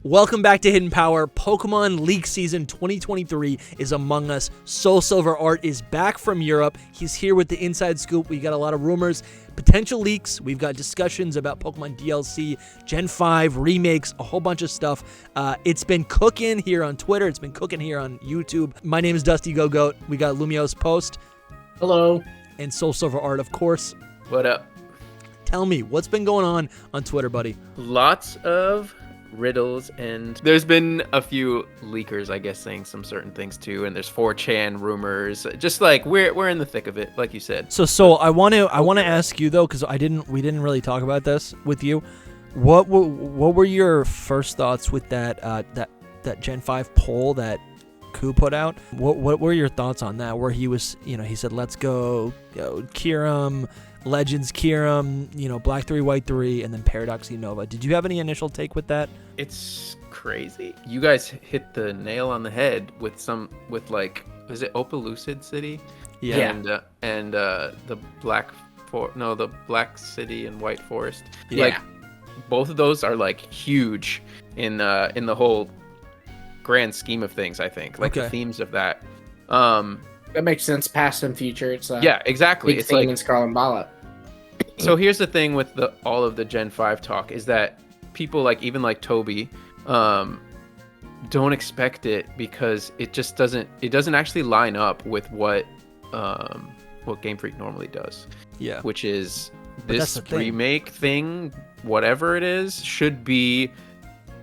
Welcome back to Hidden Power. Pokemon League Season 2023 is among us. Soul Silver Art is back from Europe. He's here with the inside scoop. We got a lot of rumors, potential leaks. We've got discussions about Pokemon DLC, Gen 5, remakes, a whole bunch of stuff. It's been cooking here on Twitter. It's been cooking here on YouTube. My name is Dusty Go-Goat. We got Lumiose Post. Hello. And Soul Silver Art, of course. What up? Tell me, what's been going on Twitter, buddy? Lots of riddles, and there's been a few leakers, I guess, saying some certain things too, and there's 4chan rumors. Just like we're in the thick of it, like you said. So I want to ask you though, because we didn't really talk about this with you. What were your first thoughts with that Gen 5 poll that Ku put out? What were your thoughts on that? Where he was, he said, let's go Kyurem, Legends Kyurem, Black 3, White 3, and then Paradox Unova. Did you have any initial take with that? It's crazy. You guys hit the nail on the head with is it Opalucid City? Yeah. And the Black City and White Forest. Yeah. Like both of those are like huge in the whole grand scheme of things, I think. Like the themes of that. That makes sense. Past and future. It's yeah, exactly. Big It's thing like in Scarlet Violet. So here's the thing with all of the Gen 5 talk is that people even like Toby don't expect it because it just doesn't actually line up with what Game Freak normally does. Yeah. Which is But this remake thing, whatever it is, should be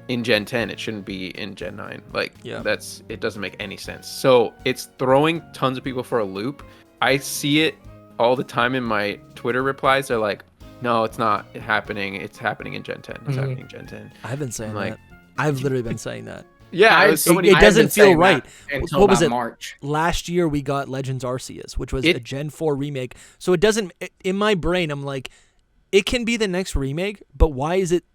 in Gen 10. It shouldn't be in Gen 9. It doesn't make any sense. So it's throwing tons of people for a loop. I see it all the time in my Twitter replies. They're like, no, it's not happening. It's happening in Gen 10. It's happening in Gen 10. I've been saying that. I've literally been saying that. Yeah, it doesn't feel right. What was it? March. Last year we got Legends Arceus, which was a Gen 4 remake. So it doesn't, in my brain, I'm like, it can be the next remake, but why is it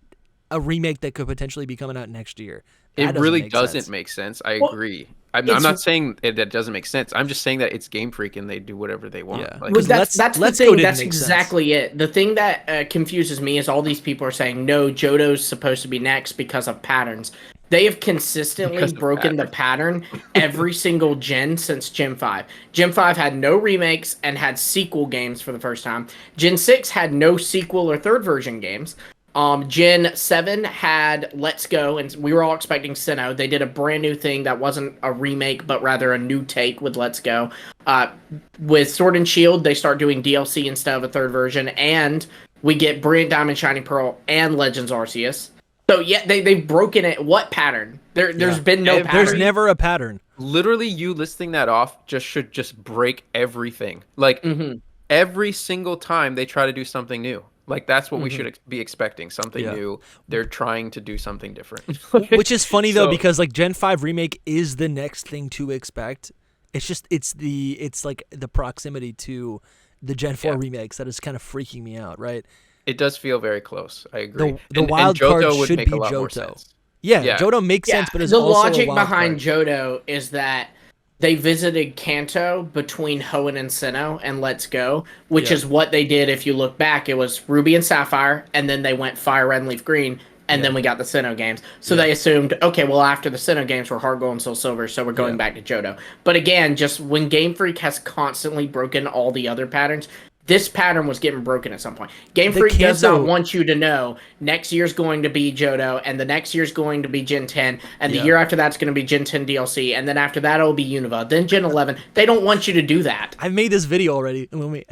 a remake that could potentially be coming out next year? It really doesn't make sense. I agree. I'm not saying that doesn't make sense. I'm just saying that it's Game Freak and they do whatever they want. Yeah. That's the thing. That's exactly it. The thing that confuses me is all these people are saying, no, Johto's supposed to be next because of patterns. They have consistently broken the pattern every single gen since Gen 5. Gen 5 had no remakes and had sequel games for the first time. Gen 6 had no sequel or third version games. Gen 7 had Let's Go, and we were all expecting Sinnoh. They did a brand new thing that wasn't a remake, but rather a new take with Let's Go. With Sword and Shield, they start doing DLC instead of a third version, and we get Brilliant Diamond, Shining Pearl, and Legends Arceus. So yeah, they've broken it. What pattern? There's been no pattern. There's never a pattern. Literally, you listing that off should break everything. Every single time they try to do something new. That's what we should be expecting. Something new. They're trying to do something different. Which is funny though, because Gen 5 remake is the next thing to expect. It's just it's the proximity to the Gen 4 remakes that is kind of freaking me out, right? It does feel very close. I agree. The wild card should be Johto. Yeah, Johto makes sense, but it's the also logic a wild behind card. Johto is that they visited Kanto between Hoenn and Sinnoh and Let's Go, which is what they did. If you look back, it was Ruby and Sapphire, and then they went Fire Red and Leaf Green, and then we got the Sinnoh games. So they assumed, okay, well, after the Sinnoh games, we're Heart Gold and Soul Silver, so we're going back to Johto. But again, just when Game Freak has constantly broken all the other patterns, this pattern was getting broken at some point. Game Freak does not want you to know next year's going to be Johto, and the next year's going to be Gen 10, and the year after that's going to be Gen 10 DLC, and then after that it'll be Unova, then Gen 11. They don't want you to do that. I've made this video already, predicting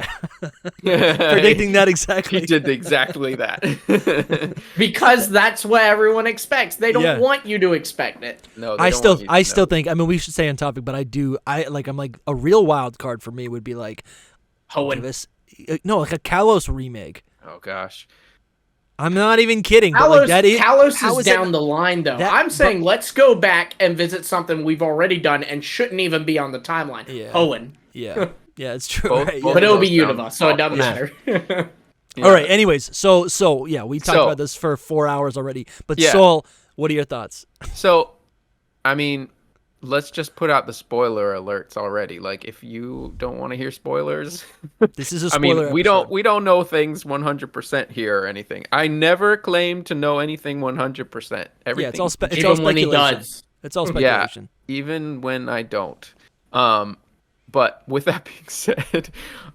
that exactly. You did exactly that. Because that's what everyone expects. They don't want you to expect it. No, I still think. I mean, we should stay on topic, but I'm like a real wild card for me would be like Hoenn. No, like a Kalos remake. Oh gosh, I'm not even kidding. Kalos is down the line, though. I'm saying let's go back and visit something we've already done and shouldn't even be on the timeline. Hoenn. Yeah, it's true. But it'll be Unova, so it doesn't matter. All right. Anyways, so we talked about this for 4 hours already. But Soul, what are your thoughts? So, I mean, let's just put out the spoiler alerts already. Like, if you don't want to hear spoilers, this is a spoiler. I mean, we don't know things 100% here or anything. I never claim to know anything 100%. Everything. Yeah, it's all speculation. When he does. It's all speculation. Yeah, even when I don't. But with that being said,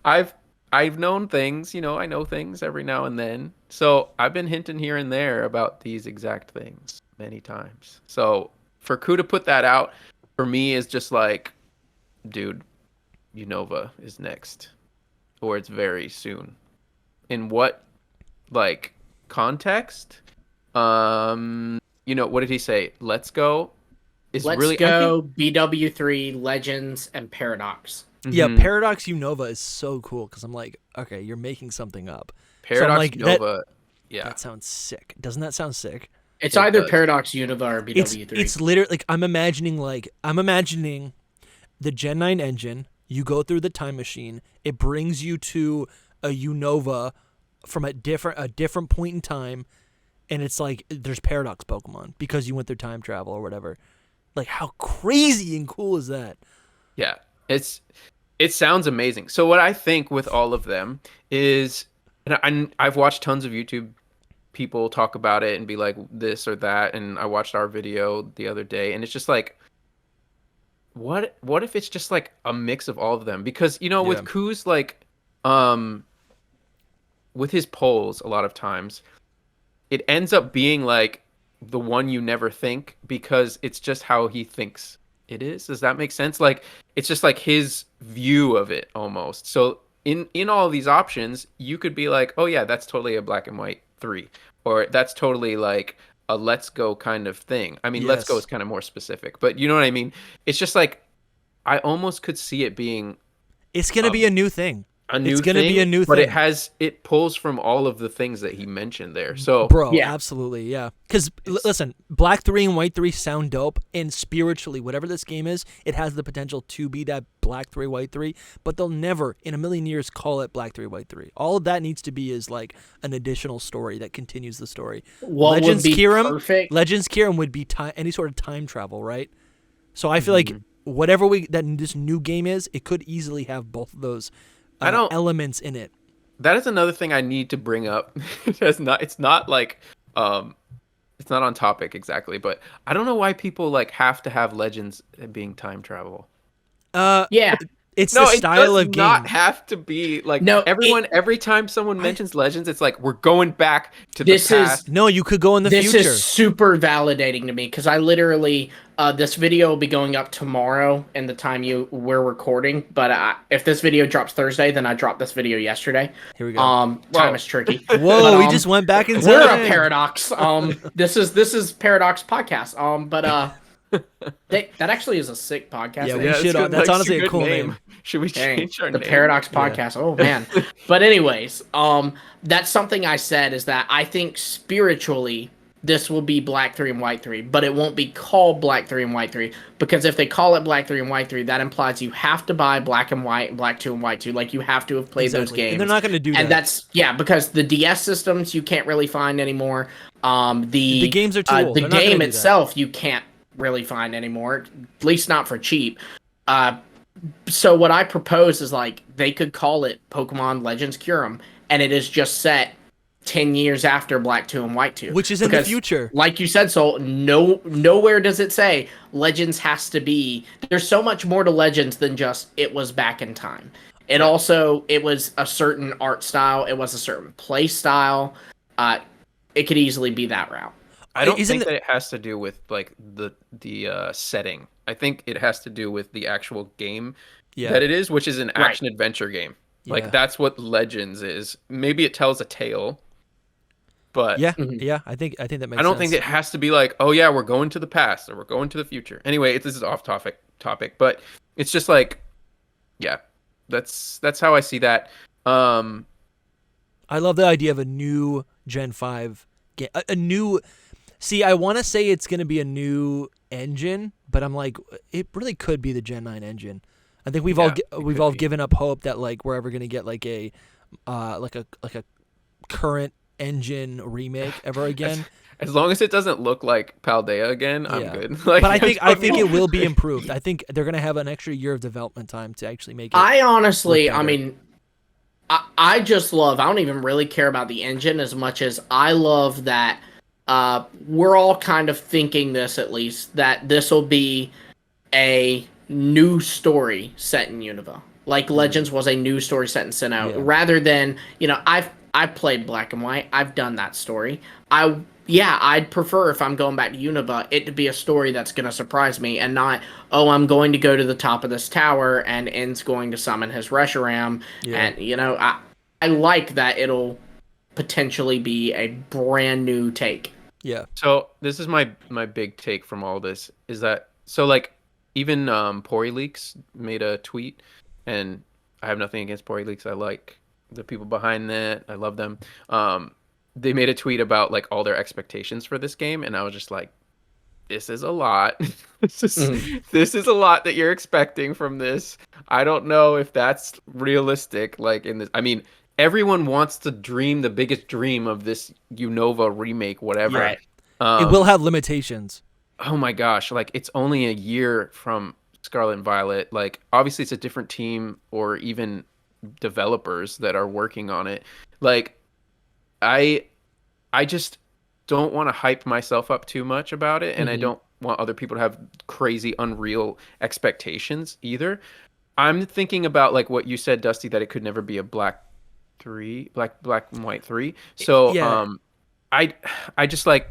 I've known things. I know things every now and then. So I've been hinting here and there about these exact things many times. So for Ku to put that out, for me, is just like, dude, Unova is next, or it's very soon. In what, like, context? What did he say? Let's Go is Let's really Go, BW3, Legends, and Paradox. Yeah, Paradox Unova is so cool because I'm like, okay, you're making something up. Paradox Unova, that sounds sick. Doesn't that sound sick? It's either Paradox Unova or BW3. It's literally like I'm imagining the Gen 9 engine. You go through the time machine. It brings you to a Unova from a different point in time, and it's like there's Paradox Pokemon because you went through time travel or whatever. Like, how crazy and cool is that? Yeah, it sounds amazing. So what I think with all of them is, and I've watched tons of YouTube people talk about it and be like this or that, and I watched our video the other day, and it's just like, what if it's just like a mix of all of them? Because with Ku's, like, with his polls, a lot of times it ends up being like the one you never think, because it's just how he thinks it is. Does that make sense? Like, it's just like his view of it almost. So in all of these options, you could be like, oh yeah, that's totally a black and white 3, or that's totally like a Let's Go kind of thing. I mean, yes. Let's Go is kind of more specific, but you know what I mean? It's just like, I almost could see it being, it's going to be a new thing. It's going to be a new thing. But it pulls from all of the things that he mentioned there. So, bro, yeah. Absolutely, yeah. Because listen, Black 3 and White 3 sound dope, and spiritually, whatever this game is, it has the potential to be that Black 3, White 3. But they'll never, in a million years, call it Black 3, White 3. All of that needs to be is like an additional story that continues the story. Legends Kyurem would be any sort of time travel, right? So I feel like whatever this new game is, it could easily have both of those elements in it. That is another thing I need to bring up. It's not like it's not on topic exactly, but I don't know why people like have to have Legends being time travel. Yeah. It's the style of game. It does not have to be like every time someone mentions Legends, it's like we're going back to the past. No, you could go in the future. This is super validating to me because I literally this video will be going up tomorrow in the time we're recording. But if this video drops Thursday, then I dropped this video yesterday. Here we go. Time is tricky. Whoa, but, we just went back in time. We're a Paradox. This is Paradox podcast. That actually is a sick podcast. Yeah, we should. That's honestly a cool name. Should we change our name? The Paradox Podcast. Yeah. Oh man. But anyways, that's something I said is that I think spiritually this will be Black 3 and White 3, but it won't be called Black 3 and White 3 because if they call it Black 3 and White 3, that implies you have to buy Black and White, Black 2 and White 2. Like you have to have played those games. And they're not going to do that. And that's because the DS systems you can't really find anymore. The games are too old. The game itself you can't really find anymore, at least not for cheap. So what I propose is like they could call it Pokemon Legends Kyurem, and it is just set 10 years after Black 2 and White 2, which is in the future. Like you said, Sol, nowhere does it say Legends has to be. There's so much more to Legends than just it was back in time. It was a certain art style, it was a certain play style. It could easily be that route. I don't think that it has to do with like the setting. I think it has to do with the actual game that it is, which is an action adventure game. Like that's what Legends is. Maybe it tells a tale, but I think that makes sense. I don't think it has to be like, oh yeah, we're going to the past or we're going to the future. Anyway, this is off topic, but it's just like, yeah, that's how I see that. I love the idea of a new Gen 5 game, a new. See, I want to say it's going to be a new engine, but I'm like, it really could be the Gen 9 engine. I think we've all given up hope that like we're ever going to get like a current engine remake ever again. As long as it doesn't look like Paldea again, I'm good. Like, but I think it will be improved. I think they're gonna have an extra year of development time to actually make it. I honestly, I mean, I just love. I don't even really care about the engine as much as I love that. We're all kind of thinking this, at least, that this will be a new story set in Unova. Like Legends was a new story set in Sinnoh, rather than, I've played Black and White. I've done that story. I'd prefer, if I'm going back to Unova, it to be a story that's going to surprise me and not, oh, I'm going to go to the top of this tower and N's going to summon his Reshiram. Yeah. And, I like that it'll potentially be a brand new take. Yeah. So this is my big take from all this is that, so like, even Pori Leaks made a tweet, and I have nothing against Pori Leaks. I like the people behind that. I love them. They made a tweet about like all their expectations for this game, and I was just like, this is a lot. This is a lot that you're expecting from this. I don't know if that's realistic. Like in this, I mean, everyone wants to dream the biggest dream of this Unova remake, whatever. Right. It will have limitations. Oh my gosh, like it's only a year from Scarlet and Violet. Like obviously it's a different team or even developers that are working on it. Like I just don't want to hype myself up too much about it, and I don't want other people to have crazy unreal expectations either. I'm thinking about like what you said, Dusty, that it could never be a Black and White 3. So I just like,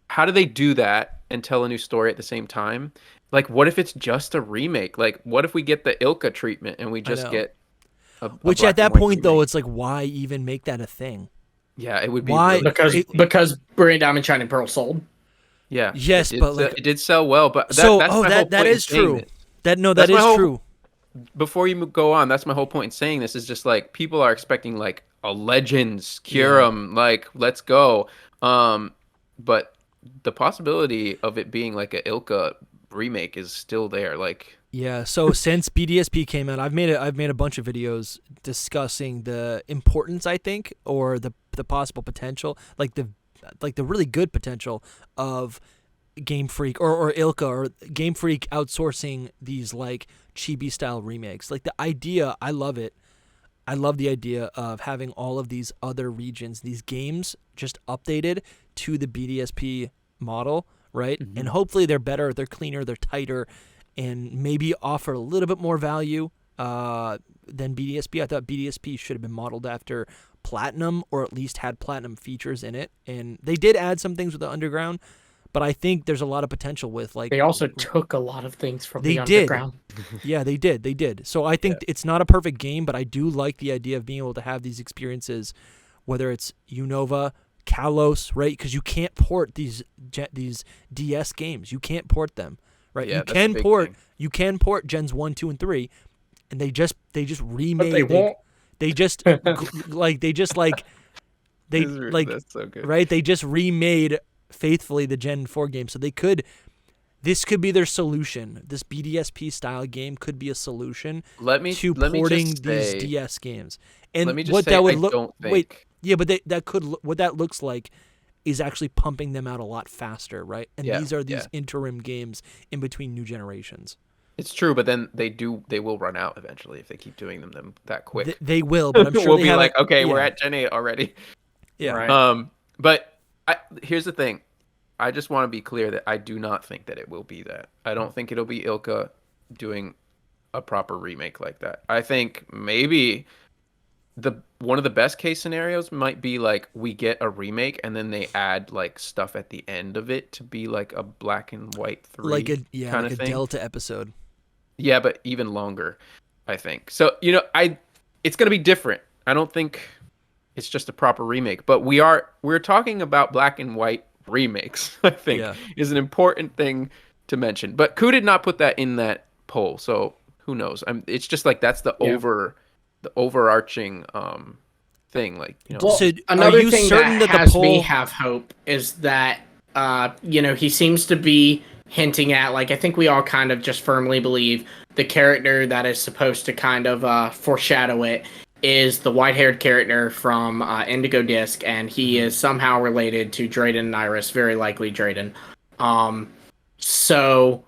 how do they do that and tell a new story at the same time? Like, what if it's just a remake? Like, what if we get the Ilka treatment and we just get which at that point, though, it's like, why even make that a thing? Yeah, it would be why because Brilliant Diamond Shining Pearl sold. Yeah. Yes, but like, it did sell well. But that is true. That is true. Before you go on, that's my whole point in saying this is just like people are expecting like a Legends, Kyurem, like let's go. But the possibility of it being like a Ilka remake is still there. Like so since BDSP came out, I've made a bunch of videos discussing the importance, I think, or the possible potential, like the really good potential of Game Freak or Ilka or Game Freak outsourcing these like chibi style remakes. Like the idea, I love it. I love the idea of having all of these other regions, these games just updated to the BDSP model, right? Mm-hmm. And hopefully they're better, they're cleaner, they're tighter, and maybe offer a little bit more value than BDSP. I thought BDSP should have been modeled after Platinum, or at least had Platinum features in it. And they did add some things with the Underground, but I think there's a lot of potential with like... They also took a lot of things from the Underground. Yeah, they did. So I think it's not a perfect game, but I do like the idea of being able to have these experiences, whether it's Unova, Kalos, right? Because you can't port these DS games. You can't port them, right? Yeah, you can port Gens 1, 2, and 3, and they just remade. But they won't. That's so good. Right? They just remade faithfully the Gen 4 game, so this could be their solution. This BDSP style game could be a solution to porting these DS games. And what that would look what that looks like is actually pumping them out a lot faster, right? And these are these interim games in between new generations. It's true, but then they will run out eventually if they keep doing them that quick. They will, but I'm sure we'll be like, okay, we're at Gen 8 already. Yeah. Right. But here's the thing. I just want to be clear that I do not think that it will be that. I don't think it'll be Ilka doing a proper remake like that. I think maybe one of the best case scenarios might be like we get a remake and then they add like stuff at the end of it to be like a Black and White 3 like a thing. Delta episode. Yeah, but even longer, I think. So, it's going to be different. I don't think it's just a proper remake, but we're talking about Black and White remakes, I think, is an important thing to mention. But Ku did not put that in that poll, so who knows? It's just like that's the overarching thing. Like, Well, so another thing that has me have hope is that he seems to be hinting at, like, I think we all kind of just firmly believe the character that is supposed to kind of foreshadow it is the white-haired character from Indigo Disc, and he is somehow related to Drayden and Iris, very likely Drayden. So,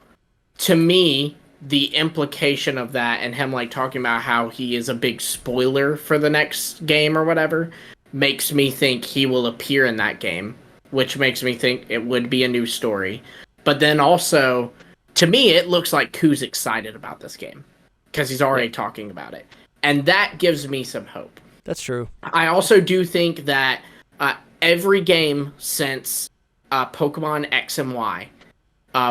to me, the implication of that and him like talking about how he is a big spoiler for the next game or whatever makes me think he will appear in that game, which makes me think it would be a new story. But then also, to me, it looks like Ku's excited about this game because he's already talking about it. And that gives me some hope. That's true. I also do think that every game since Pokemon X and Y,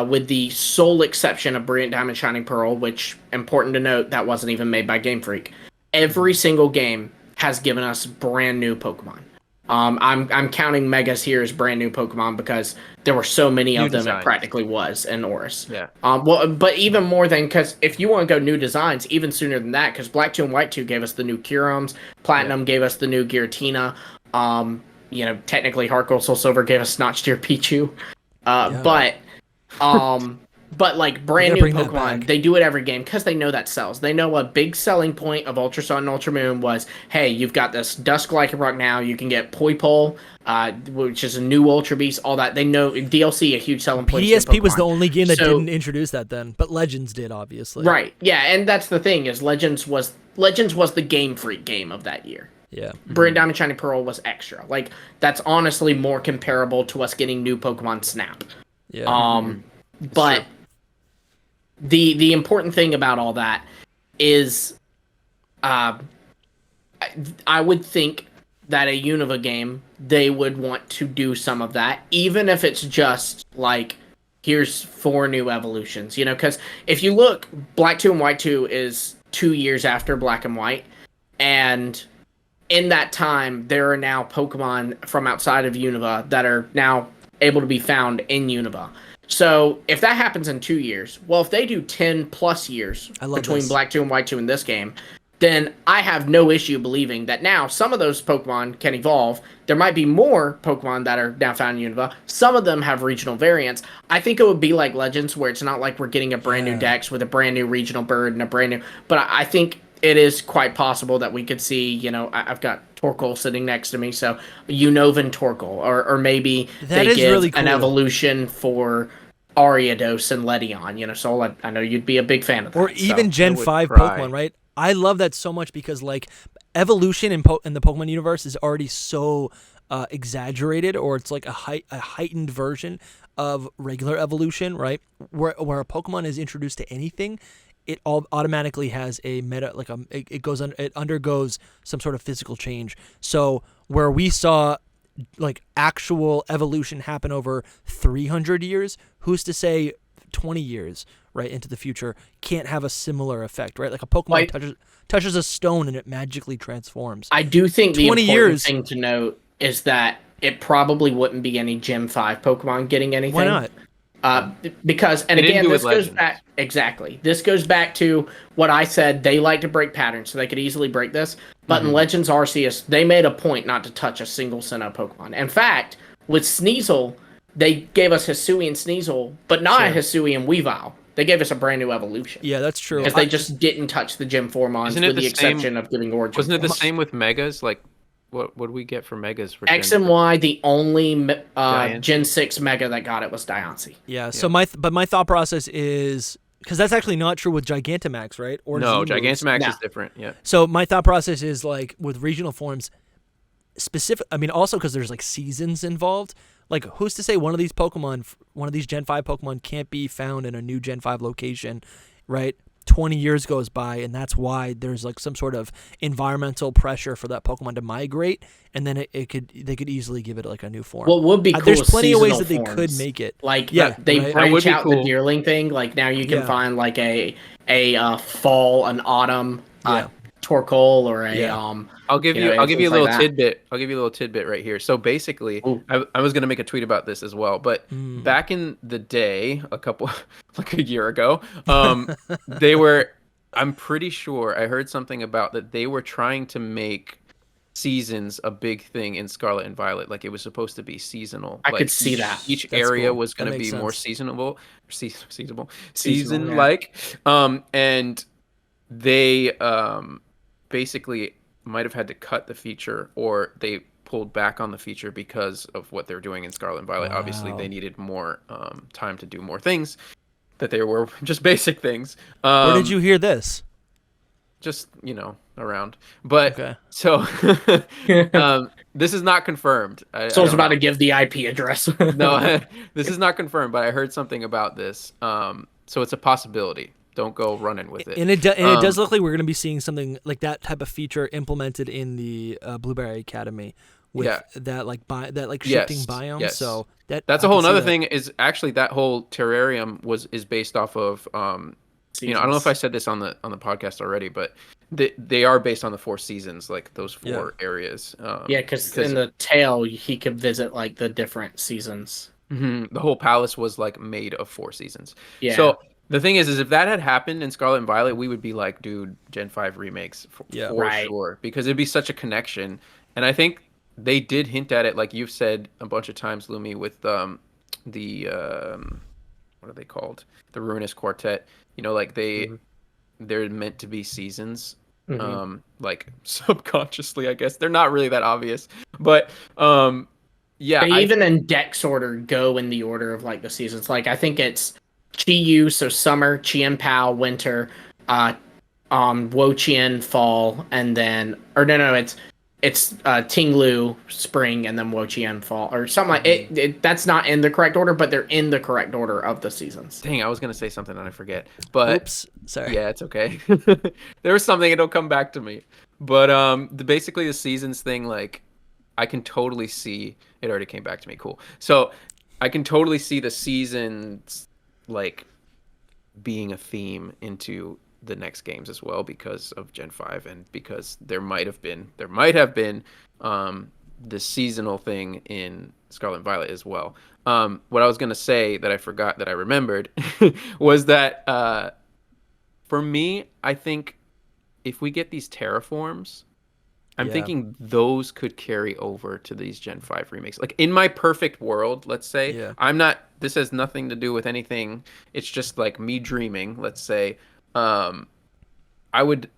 with the sole exception of Brilliant Diamond Shining Pearl, which, important to note, that wasn't even made by Game Freak, every single game has given us brand new Pokemon. I'm counting Megas here as brand new Pokemon because there were so many of them it practically was in Oris. Yeah. Well, but even more than, because if you want to go new designs, even sooner than that, because Black 2 and White 2 gave us the new Curums, Platinum gave us the new Giratina, technically Heart Gold Soul Silver gave us Notch Tier Pichu, but like brand new Pokemon, they do it every game because they know that sells. They know a big selling point of Ultra Sun and Ultra Moon was, hey, you've got this Dusk Lycanroc now, you can get Poipole, which is a new Ultra Beast, all that. They know DLC, a huge selling point. PSP was the only game that didn't introduce that then, but Legends did, obviously. Right, yeah, and that's the thing, is Legends was the Game Freak game of that year. Yeah. Brilliant Diamond Shining Pearl was extra. Like, that's honestly more comparable to us getting new Pokemon Snap. Yeah. But the important thing about all that is I would think that a Unova game, they would want to do some of that, even if it's just like, here's 4 new evolutions, because if you look, Black 2 and White 2 is 2 years after Black and White, and in that time, there are now Pokemon from outside of Unova that are now able to be found in Unova. So if that happens in 2 years, well, if they do 10 plus years between Black 2 and White 2 in this game, then I have no issue believing that now some of those Pokemon can evolve. There might be more Pokemon that are now found in Unova. Some of them have regional variants. I think it would be like Legends, where it's not like we're getting a brand new Dex with a brand new regional bird and a brand new... But I think it is quite possible that we could see, I've got Torkoal sitting next to me, so Unovan Torkoal, or maybe they give really cool. An evolution for Ariados and Ledion, so I know you'd be a big fan of that. Or even Gen 5 Pokemon, right? I love that so much because, like, evolution in the Pokemon universe is already so exaggerated, or it's like a heightened version of regular evolution, right? Where a Pokemon is introduced to anything, it all automatically has a meta, like it undergoes some sort of physical change. So where we saw like actual evolution happen over 300 years, who's to say 20 years right into the future can't have a similar effect, right? Like a Pokemon touches a stone and it magically transforms. I do think the important thing to note is that it probably wouldn't be any Gen 5 Pokemon getting anything. Why not? Because, and again, this goes back, exactly. This goes back to what I said. They like to break patterns, so they could easily break this. But in Legends Arceus, they made a point not to touch a single Sinnoh Pokemon. In fact, with Sneasel, they gave us Hisuian Sneasel, but not a Hisuian Weavile. They gave us a brand new evolution. Yeah, that's true. Because they just didn't touch the Gen 4 mons, with the exception of giving Origin. Wasn't it the same with Megas? Like, what do we get for Megas? For X and Y, the only Gen 6 Mega that got it was Diancie. Yeah, so my thought process is, because that's actually not true with Gigantamax, right? Or no, Gigantamax is different, yeah. So my thought process is, like, with regional forms, also because there's, like, seasons involved, like, who's to say one of these Gen 5 Pokemon can't be found in a new Gen 5 location, right? 20 years goes by, and that's why there's like some sort of environmental pressure for that Pokemon to migrate, and then they could easily give it like a new form. What would be cool? There's plenty of ways that forms. they could make it. Like, they branch out the Deerling thing. Like, now you can find like a fall, an autumn Torkoal, or a I'll give you a little tidbit. I'll give you a little tidbit right here. So basically, I was gonna make a tweet about this as well, but back in the day, like a year ago, I'm pretty sure I heard something about that they were trying to make seasons a big thing in Scarlet and Violet. Like, it was supposed to be seasonal. I could see that. Each area was going to be more seasonal, season-like. And they basically might have had to cut the feature, or they pulled back on the feature because of what they're doing in Scarlet and Violet. Wow. Obviously, they needed more time to do more things, that they were just basic things. Where did you hear this? Just, around. But okay. So this is not confirmed. So I was about to give the IP address. No, this is not confirmed, but I heard something about this. So it's a possibility. Don't go running with it. And it does look like we're going to be seeing something like that type of feature implemented in the Blueberry Academy with that shifting biome. Yes. So that's a whole other thing. Is actually that whole terrarium is based off of I don't know if I said this on the podcast already, but they are based on the 4 seasons, like those 4 areas. Because in the tail he could visit like the different seasons. Mm-hmm. The whole palace was like made of 4 seasons. Yeah. So the thing is if that had happened in Scarlet and Violet, we would be like, dude, Gen 5 remakes for sure, because it'd be such a connection. And I think they did hint at it, like you've said a bunch of times, Lumi, with the what are they called? The Ruinous Quartet. Like they're meant to be seasons. Mm-hmm. Like subconsciously, I guess they're not really that obvious, but they even in Dex order go in the order of like the seasons. Like I think it's Chi-Yu, so summer, Chien-Pao, winter, Wo-Chien, fall, and then it's Ting-Lu, spring, and then Wo-Chien, fall, or something like it. That's not in the correct order, but they're in the correct order of the seasons. Dang, I was gonna say something and I forget. But oops, sorry. Yeah, it's okay. There was something, it'll come back to me. But basically the seasons thing, like I can totally see it. Already came back to me. Cool. So I can totally see the seasons like being a theme into the next games as well, because of Gen 5 and because there might have been the seasonal thing in Scarlet and Violet as well. What I was going to say that I forgot that I remembered was that for me, I think if we get these terraforms, I'm thinking those could carry over to these Gen 5 remakes. Like in my perfect world, let's say, this has nothing to do with anything. It's just like me dreaming, let's say. I would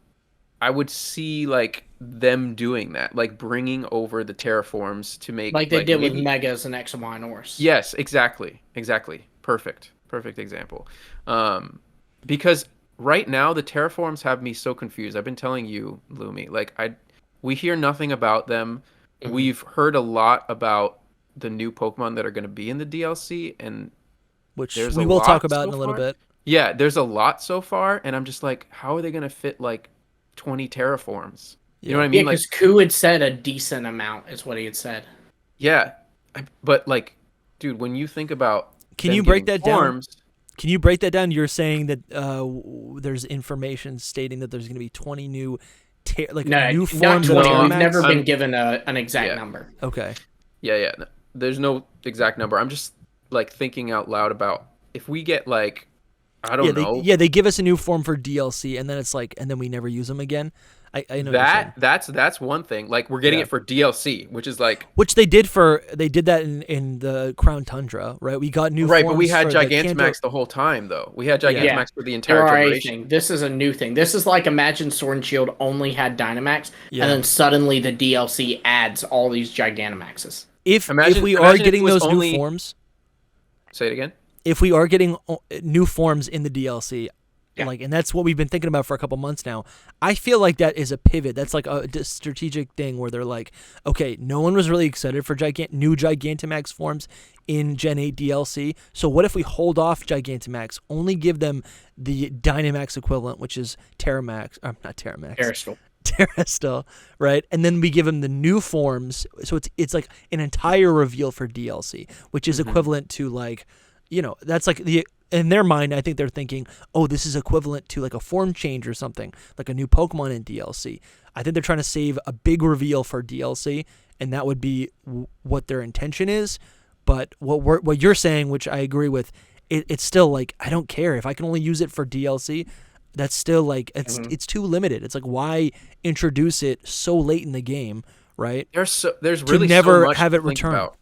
see like them doing that, like bringing over the terraforms to make like they did with Megas and X and Y Norse. Yes, exactly. Perfect example. Because right now the terraforms have me so confused. I've been telling you, Lumi, like we hear nothing about them. Mm-hmm. We've heard a lot about the new Pokemon that are going to be in the DLC, and which we will talk about in a little bit. Yeah, there's a lot so far, and I'm just like, how are they going to fit like 20 terraforms? You know what I mean? Yeah, because Ku had said a decent amount is what he had said. Yeah, but like, dude, when you think about can you break that down? Can you break that down? You're saying that there's information stating that there's going to be 20 new new forms. We've never been given an exact number. Okay. Yeah. No, there's no exact number. I'm just like thinking out loud about if we get like, I don't know. They give us a new form for DLC, and then it's like, and then we never use them again. I know that's one thing. Like we're getting it for DLC, which is like they did that in the Crown Tundra, right? We got new forms, but we had Gigantamax the whole time though. We had Gigantamax for the entire generation. This is a new thing. This is like imagine Sword and Shield only had Dynamax, and then suddenly the DLC adds all these Gigantamaxes. If we are getting those new forms, say it again. If we are getting new forms in the DLC, and that's what we've been thinking about for a couple months now, I feel like that is a pivot. That's like a strategic thing where they're like, okay, no one was really excited for new Gigantamax forms in Gen 8 DLC. So what if we hold off Gigantamax, only give them the Dynamax equivalent, which is Terrastal, right? And then we give them the new forms. So it's like an entire reveal for DLC, which is equivalent to like, that's like in their mind, I think they're thinking, oh, this is equivalent to like a form change or something, like a new Pokemon in DLC. I think they're trying to save a big reveal for DLC, and that would be what their intention is. But what you're saying, which I agree with, it's still like, I don't care if I can only use it for DLC. That's still like it's too limited. It's like, why introduce it so late in the game, right? There's really never so much have it to think return. About.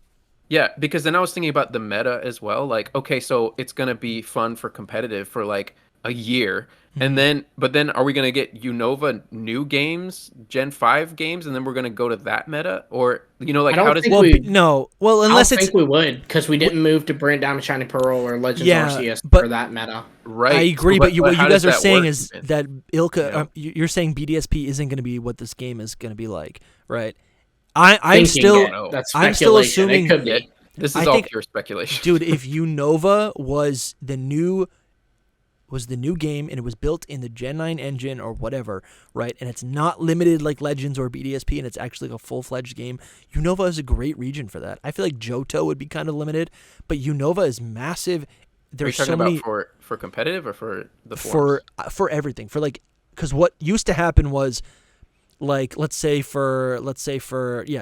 Yeah, because then I was thinking about the meta as well. Like, okay, so it's gonna be fun for competitive for like a year. And then, but then are we going to get Unova new games, Gen 5 games, and then we're going to go to that meta? Or, like, how does no. Well, unless I don't think we would, because we didn't move to Brilliant Diamond Shining Pearl or Legends Arceus for that meta. Right. I agree, but what you guys are saying is work, that Ilka, you're saying BDSP isn't going to be what this game is going to be like, right? I'm still assuming it could be. This is all pure speculation, dude. If Unova was the new game and it was built in the Gen 9 engine or whatever, right? And it's not limited like Legends or BDSP, and it's actually a full-fledged game. Unova is a great region for that. I feel like Johto would be kind of limited, but Unova is massive. There's so many for competitive or for the forums? For everything. For like, because what used to happen was, like, let's say for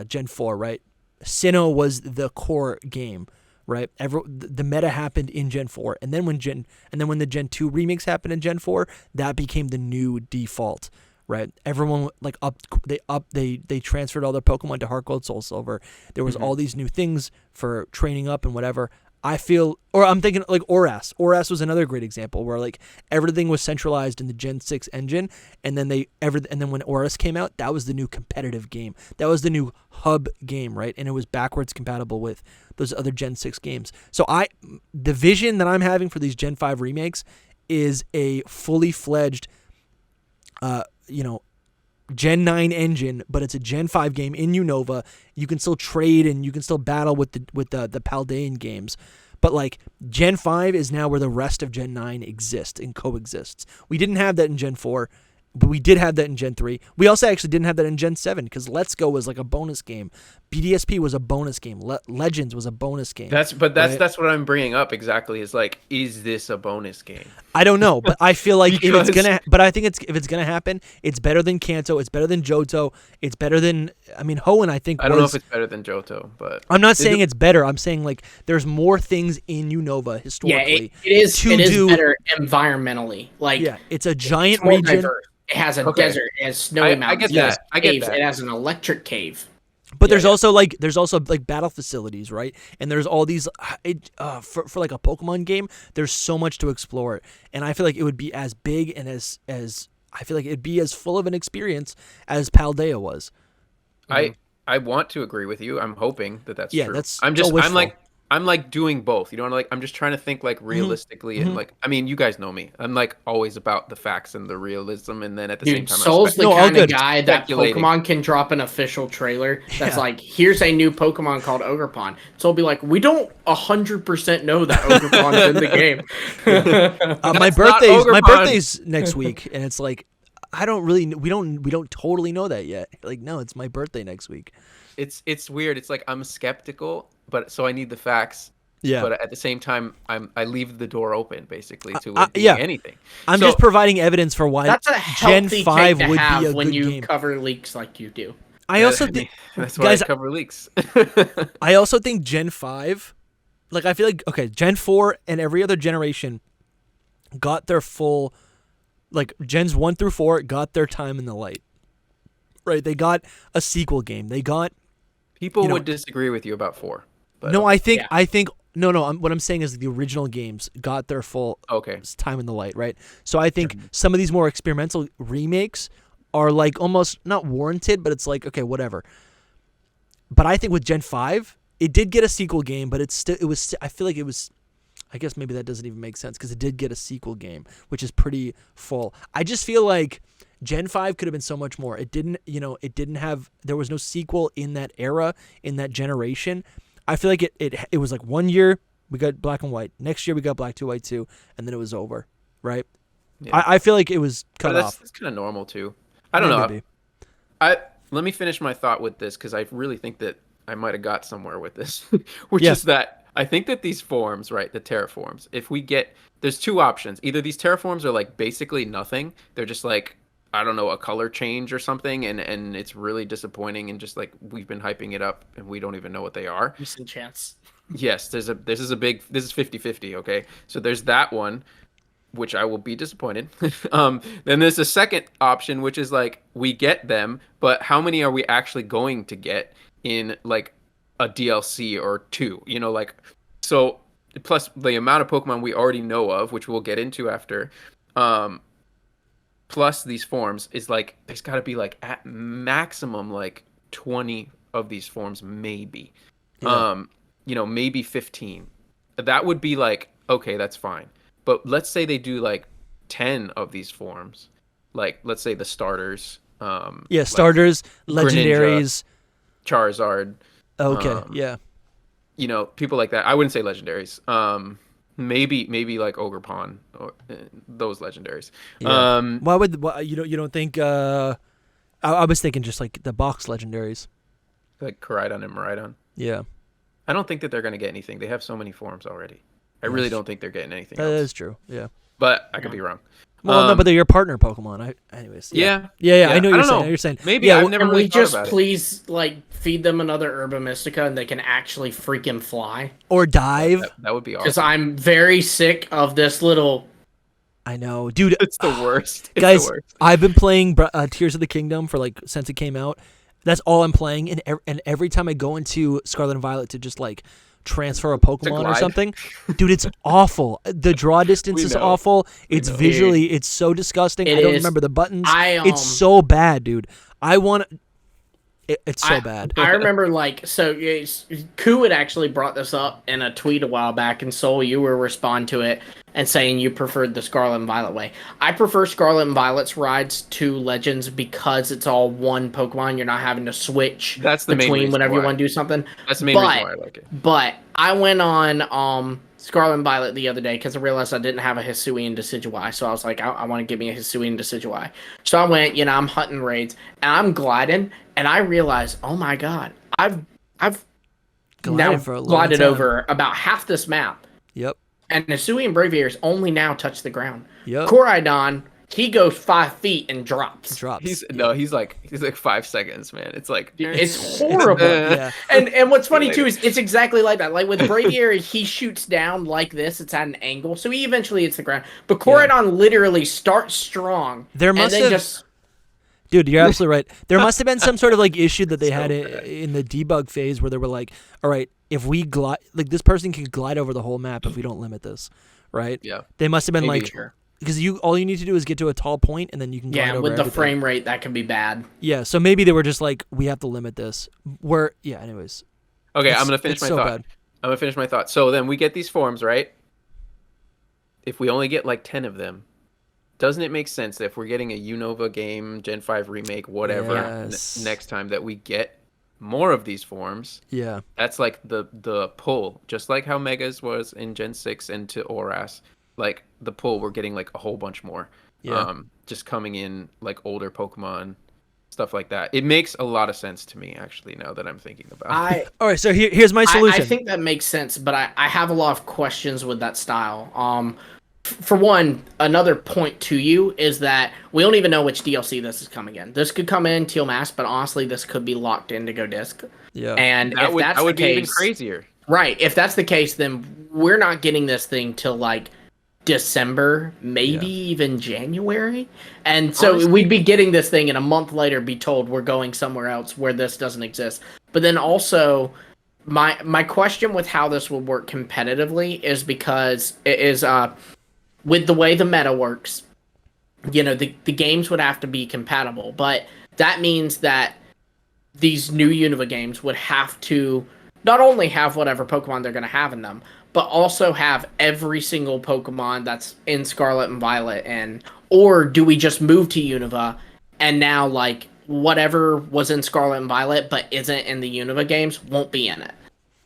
Gen 4, right? Sinnoh was the core game. Right, the meta happened in Gen 4, and then when the Gen 2 remakes happened in Gen 4, that became the new default. Right, everyone they transferred all their Pokemon to Heart Gold, Soul Silver. There was all these new things for training up and whatever. I feel, or I'm thinking like Oras. Oras was another great example where like everything was centralized in the Gen 6 engine, and then when Oras came out, that was the new competitive game. That was the new hub game, right? And it was backwards compatible with those other Gen 6 games. So the vision that I'm having for these Gen 5 remakes is a fully fledged, Gen 9 engine, but it's a Gen 5 game in Unova. You can still trade and you can still battle with the Paldean games. But like Gen 5 is now where the rest of Gen 9 exists and coexists. We didn't have that in Gen 4, but we did have that in Gen 3. We also actually didn't have that in Gen 7 because Let's Go was like a bonus game. BDSP was a bonus game. Legends was a bonus game. That's what I'm bringing up exactly. Is like, is this a bonus game? I don't know, but I feel like I think if it's gonna happen, it's better than Kanto. It's better than Johto. It's better than Hoenn. I don't know if it's better than Johto, but I'm not saying it's better. I'm saying like there's more things in Unova historically. Yeah, it is better environmentally. Like it's a giant region. Diverse. It has a desert. It has snowy mountains. I get that. It has an electric cave. But there's also battle facilities, right? And there's all these for like a Pokemon game. There's so much to explore, and I feel like it would be as big and as I feel like it'd be as full of an experience as Paldea was. I want to agree with you. I'm hoping that's true. I'm like doing both. I'm just trying to think like realistically and like, you guys know me. I'm like always about the facts and the realism, and then at the same time, Soul's the kind of guy that Pokemon can drop an official trailer that's like, here's a new Pokemon called Ogerpon. So it'll be like, we don't 100% know that Ogerpon's in the game. My birthday's next week, and it's like, we don't totally know that yet. Like, no, it's my birthday next week. It's weird. It's like I'm skeptical, but so I need the facts. Yeah. But at the same time, I leave the door open basically to anything. I'm just providing evidence for why that's a Gen 5 thing to would have be a when good you game. cover leaks like you do. I also think that's why I cover leaks. I also think Gen 5, like I feel like Gen 4 and every other generation got their full, like Gens 1 through 4 got their time in the light. Right? They got a sequel game. They got people would disagree with you about 4. But no, I think what I'm saying is the original games got their full time in the light, right? So I think some of these more experimental remakes are like almost not warranted, but it's like, okay, whatever. But I think with Gen 5, it did get a sequel game, but I feel like it was, I guess maybe that doesn't even make sense because it did get a sequel game, which is pretty full. I just feel like Gen 5 could have been so much more. It didn't have, there was no sequel in that era, in that generation. I feel like it was like 1 year we got Black and White. Next year we got Black 2 White 2, and then it was over, right? Yeah. I feel like it was cut off. That's kind of normal too. I don't know. Let me finish my thought with this because I really think that I might have got somewhere with this, which is that I think that these forms, right, the terraforms, there's two options. Either these terraforms are like basically nothing. They're just like, I don't know, a color change or something, and it's really disappointing, and just like we've been hyping it up and we don't even know what they are. Decent chance. Yes, this is 50-50, okay? So there's that one, which I will be disappointed. Then there's a second option, which is like we get them, but how many are we actually going to get in like a DLC or two? So plus the amount of Pokemon we already know of, which we'll get into after. plus these forms is like there's got to be like at maximum like 20 of these forms, maybe. Yeah. Maybe 15. That would be like, okay, that's fine. But let's say they do like 10 of these forms. Like, let's say the starters. Starters, like legendaries, Greninja, Charizard. Okay, yeah. People like that. I wouldn't say legendaries. Maybe like Ogerpon or those legendaries. Yeah. You don't think? I was thinking just like the box legendaries, like Koraidon and Miraidon. Yeah. I don't think that they're gonna get anything. They have so many forms already. I really don't think they're getting anything. That is true. Yeah. But I could be wrong. Well, no, but they're your partner Pokemon. Anyways. Yeah. I know what you're saying. Maybe I've never really thought about it. Please like feed them another Herba Mystica and they can actually freaking fly or dive? That would be awesome. Because I'm very sick of this little. I know, dude. It's the worst. Guys, the worst. I've been playing Tears of the Kingdom for like since it came out. That's all I'm playing, and every time I go into Scarlet and Violet to just like transfer a Pokemon or something, dude, it's awful. The draw distance is awful. It's visually, it's so disgusting. I don't remember the buttons. It's so bad, dude. It's so bad. I remember Ku had actually brought this up in a tweet a while back, and Soul, you were respond to it and saying you preferred the Scarlet and Violet way. I prefer Scarlet and Violet's rides to Legends because it's all one Pokemon. You're not having to switch between whenever you want to do something. That's the main reason why I like it. But I went on Scarlet and Violet the other day because I realized I didn't have a Hisuian Decidueye, so I was like, I want to get me a Hisuian Decidueye. So I went, I'm hunting raids, and I'm gliding, and I realized, oh my god, I've glided over about half this map. Yep. And Hisuian Braviaries only now touch the ground. Yep. Koraidon, he goes 5 feet and drops. He's like 5 seconds, man. It's like it's horrible. Yeah. And what's funny too is it's exactly like that. Like with Braviary, he shoots down like this. It's at an angle, so he eventually hits the ground. But Koraidon literally starts strong. Dude, you're absolutely right. There must have been some sort of like issue that they had in the debug phase where they were like, all right, if we glide, like this person can glide over the whole map if we don't limit this, right? Yeah. They must have been because all you need to do is get to a tall point and then you can glide over with the frame rate that can be bad. Yeah, so maybe they were just like, we have to limit this. Anyways. Okay, I'm gonna finish my thought. I'm gonna finish my thought. So then we get these forms, right? If we only get like 10 of them, doesn't it make sense that if we're getting a Unova game, Gen 5 remake, whatever, next time that we get more of these forms? Yeah. That's like the pull, just like how Megas was in Gen 6 and to Oras. Like the pull, we're getting like a whole bunch more. Yeah. Just coming in like older Pokemon, stuff like that. It makes a lot of sense to me, actually, now that I'm thinking about it. All right, so here's my solution. I think that makes sense, but I have a lot of questions with that style. For one, another point to you is that we don't even know which DLC this is coming in. This could come in Teal Mask, but honestly, this could be locked in to go disc. Yeah, and if that's the case, be even crazier. Right? If that's the case, then we're not getting this thing till like December, maybe even January, and so honestly, we'd be getting this thing, and a month later, be told we're going somewhere else where this doesn't exist. But then also, my question with how this will work competitively is because it is with the way the meta works, the games would have to be compatible, but that means that these new Unova games would have to not only have whatever Pokemon they're going to have in them, but also have every single Pokemon that's in Scarlet and Violet or do we just move to Unova and now like whatever was in Scarlet and Violet but isn't in the Unova games won't be in it?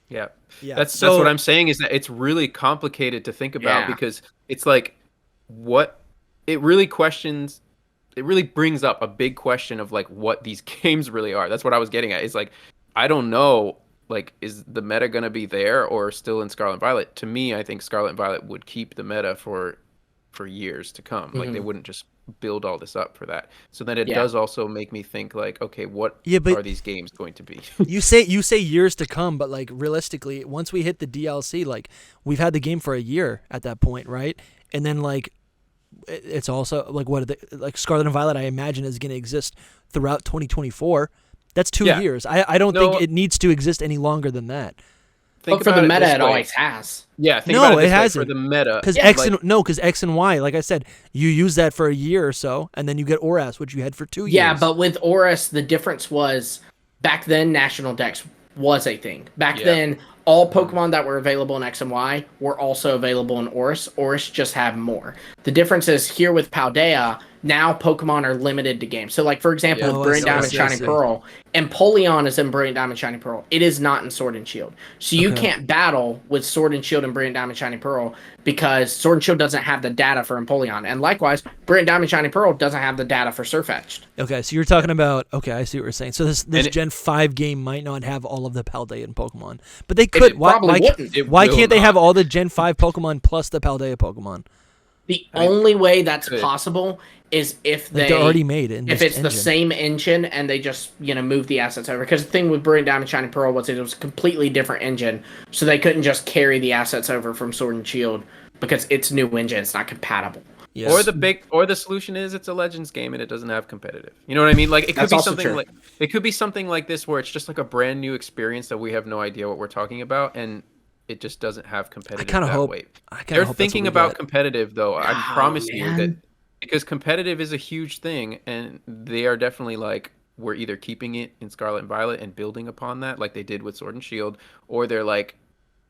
Yeah. That's what I'm saying is that it's really complicated to think about because it's like it really brings up a big question of like what these games really are. That's what I was getting at. It's like, I don't know, like, is the meta going to be there or still in Scarlet and Violet? To me, I think Scarlet and Violet would keep the meta for years to come. Like, they wouldn't just build all this up for that. So then it does also make me think like, okay, what are these games going to be? you say years to come, but like realistically, once we hit the DLC, like we've had the game for a year at that point, right? And then like it's also like like Scarlet and Violet, I imagine, is going to exist throughout 2024. That's 2 years. I don't think it needs to exist any longer than that. But for the meta, it always has. Yeah, think about it this hasn't. For the meta. Because X and Y, like I said, you use that for a year or so, and then you get Oras, which you had for 2 years. Yeah, but with Oras, the difference was back then National Dex was a thing. Back then, all Pokemon that were available in X and Y were also available in Oris. Oris just have more. The difference is here with Paldea, now Pokemon are limited to games. So, like, for example, with Brilliant Diamond, Shining Pearl, Empoleon is in Brilliant Diamond, Shining Pearl. It is not in Sword and Shield. So you can't battle with Sword and Shield and Brilliant Diamond, Shining Pearl because Sword and Shield doesn't have the data for Empoleon. And likewise, Brilliant Diamond, Shining Pearl doesn't have the data for Sirfetch'd. Okay, so you're talking about, I see what you're saying. So this Gen 5 game might not have all of the Paldean Pokemon. But they could. Why can't they have all the Gen 5 Pokemon plus the Paldea Pokemon? The only way that's possible is if they're already made in if it's the same engine and they just move the assets over. Because the thing with Brilliant Diamond Shining Pearl was it was a completely different engine, so they couldn't just carry the assets over from Sword and Shield because it's new engine, it's not compatible. Yes. Or the solution is it's a Legends game and it doesn't have competitive. You know what I mean? Like it could be something like this where it's just like a brand new experience that we have no idea what we're talking about and it just doesn't have competitive. I kind of hope. They're thinking about competitive though. I promise you that. Because competitive is a huge thing, and they are definitely like, we're either keeping it in Scarlet and Violet and building upon that, like they did with Sword and Shield, or they're like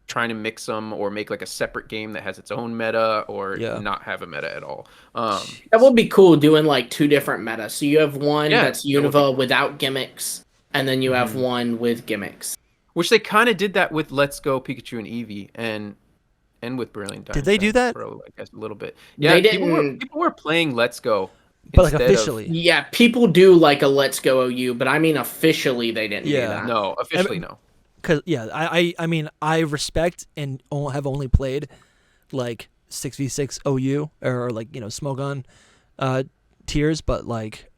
trying to mix them or make like a separate game that has its own meta or not have a meta at all. That would be cool doing like 2 different metas. So you have one that's Unova without gimmicks, and then you have one with gimmicks. Which they kind of did that with Let's Go Pikachu and Eevee, and with Brilliant Diamond. Did they do that? I guess a little bit. Yeah, they didn't. People were playing Let's Go, but like officially. Yeah, people do like a Let's Go OU, but I mean officially they didn't do that. No, officially no. Because I mean I respect and have only played like 6v6 OU or like Smogon tiers, but like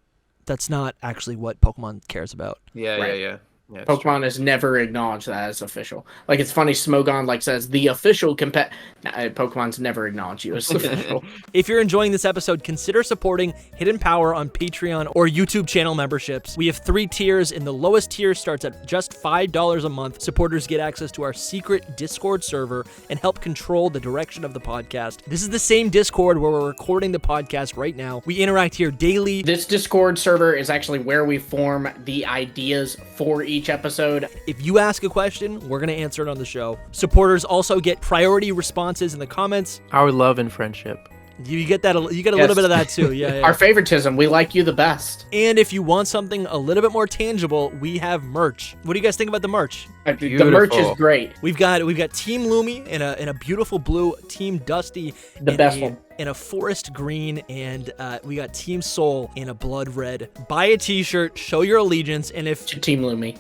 that's not actually what Pokemon cares about. Yeah. Yeah, Pokemon has never acknowledged that as official. Like it's funny, Smogon says the official Pokemon's never acknowledged you as official. If you're enjoying this episode, consider supporting Hidden Power on Patreon or YouTube channel memberships. We have 3 tiers, and the lowest tier starts at just $5 a month. Supporters get access to our secret Discord server and help control the direction of the podcast. This is the same Discord where we're recording the podcast right now. We interact here daily. This Discord server is actually where we form the ideas for each episode. If you ask a question, we're going to answer it on the show. Supporters also get priority responses in the comments. Our love and friendship. You get that. You get a little bit of that too. Yeah. Our favoritism. We like you the best. And if you want something a little bit more tangible, we have merch. What do you guys think about the merch? The merch is great. We've got Team Lumi in a beautiful blue, Team Dusty the best one in a forest green, and we got Team Soul in a blood red. Buy a T-shirt, show your allegiance, and if to Team Lumi.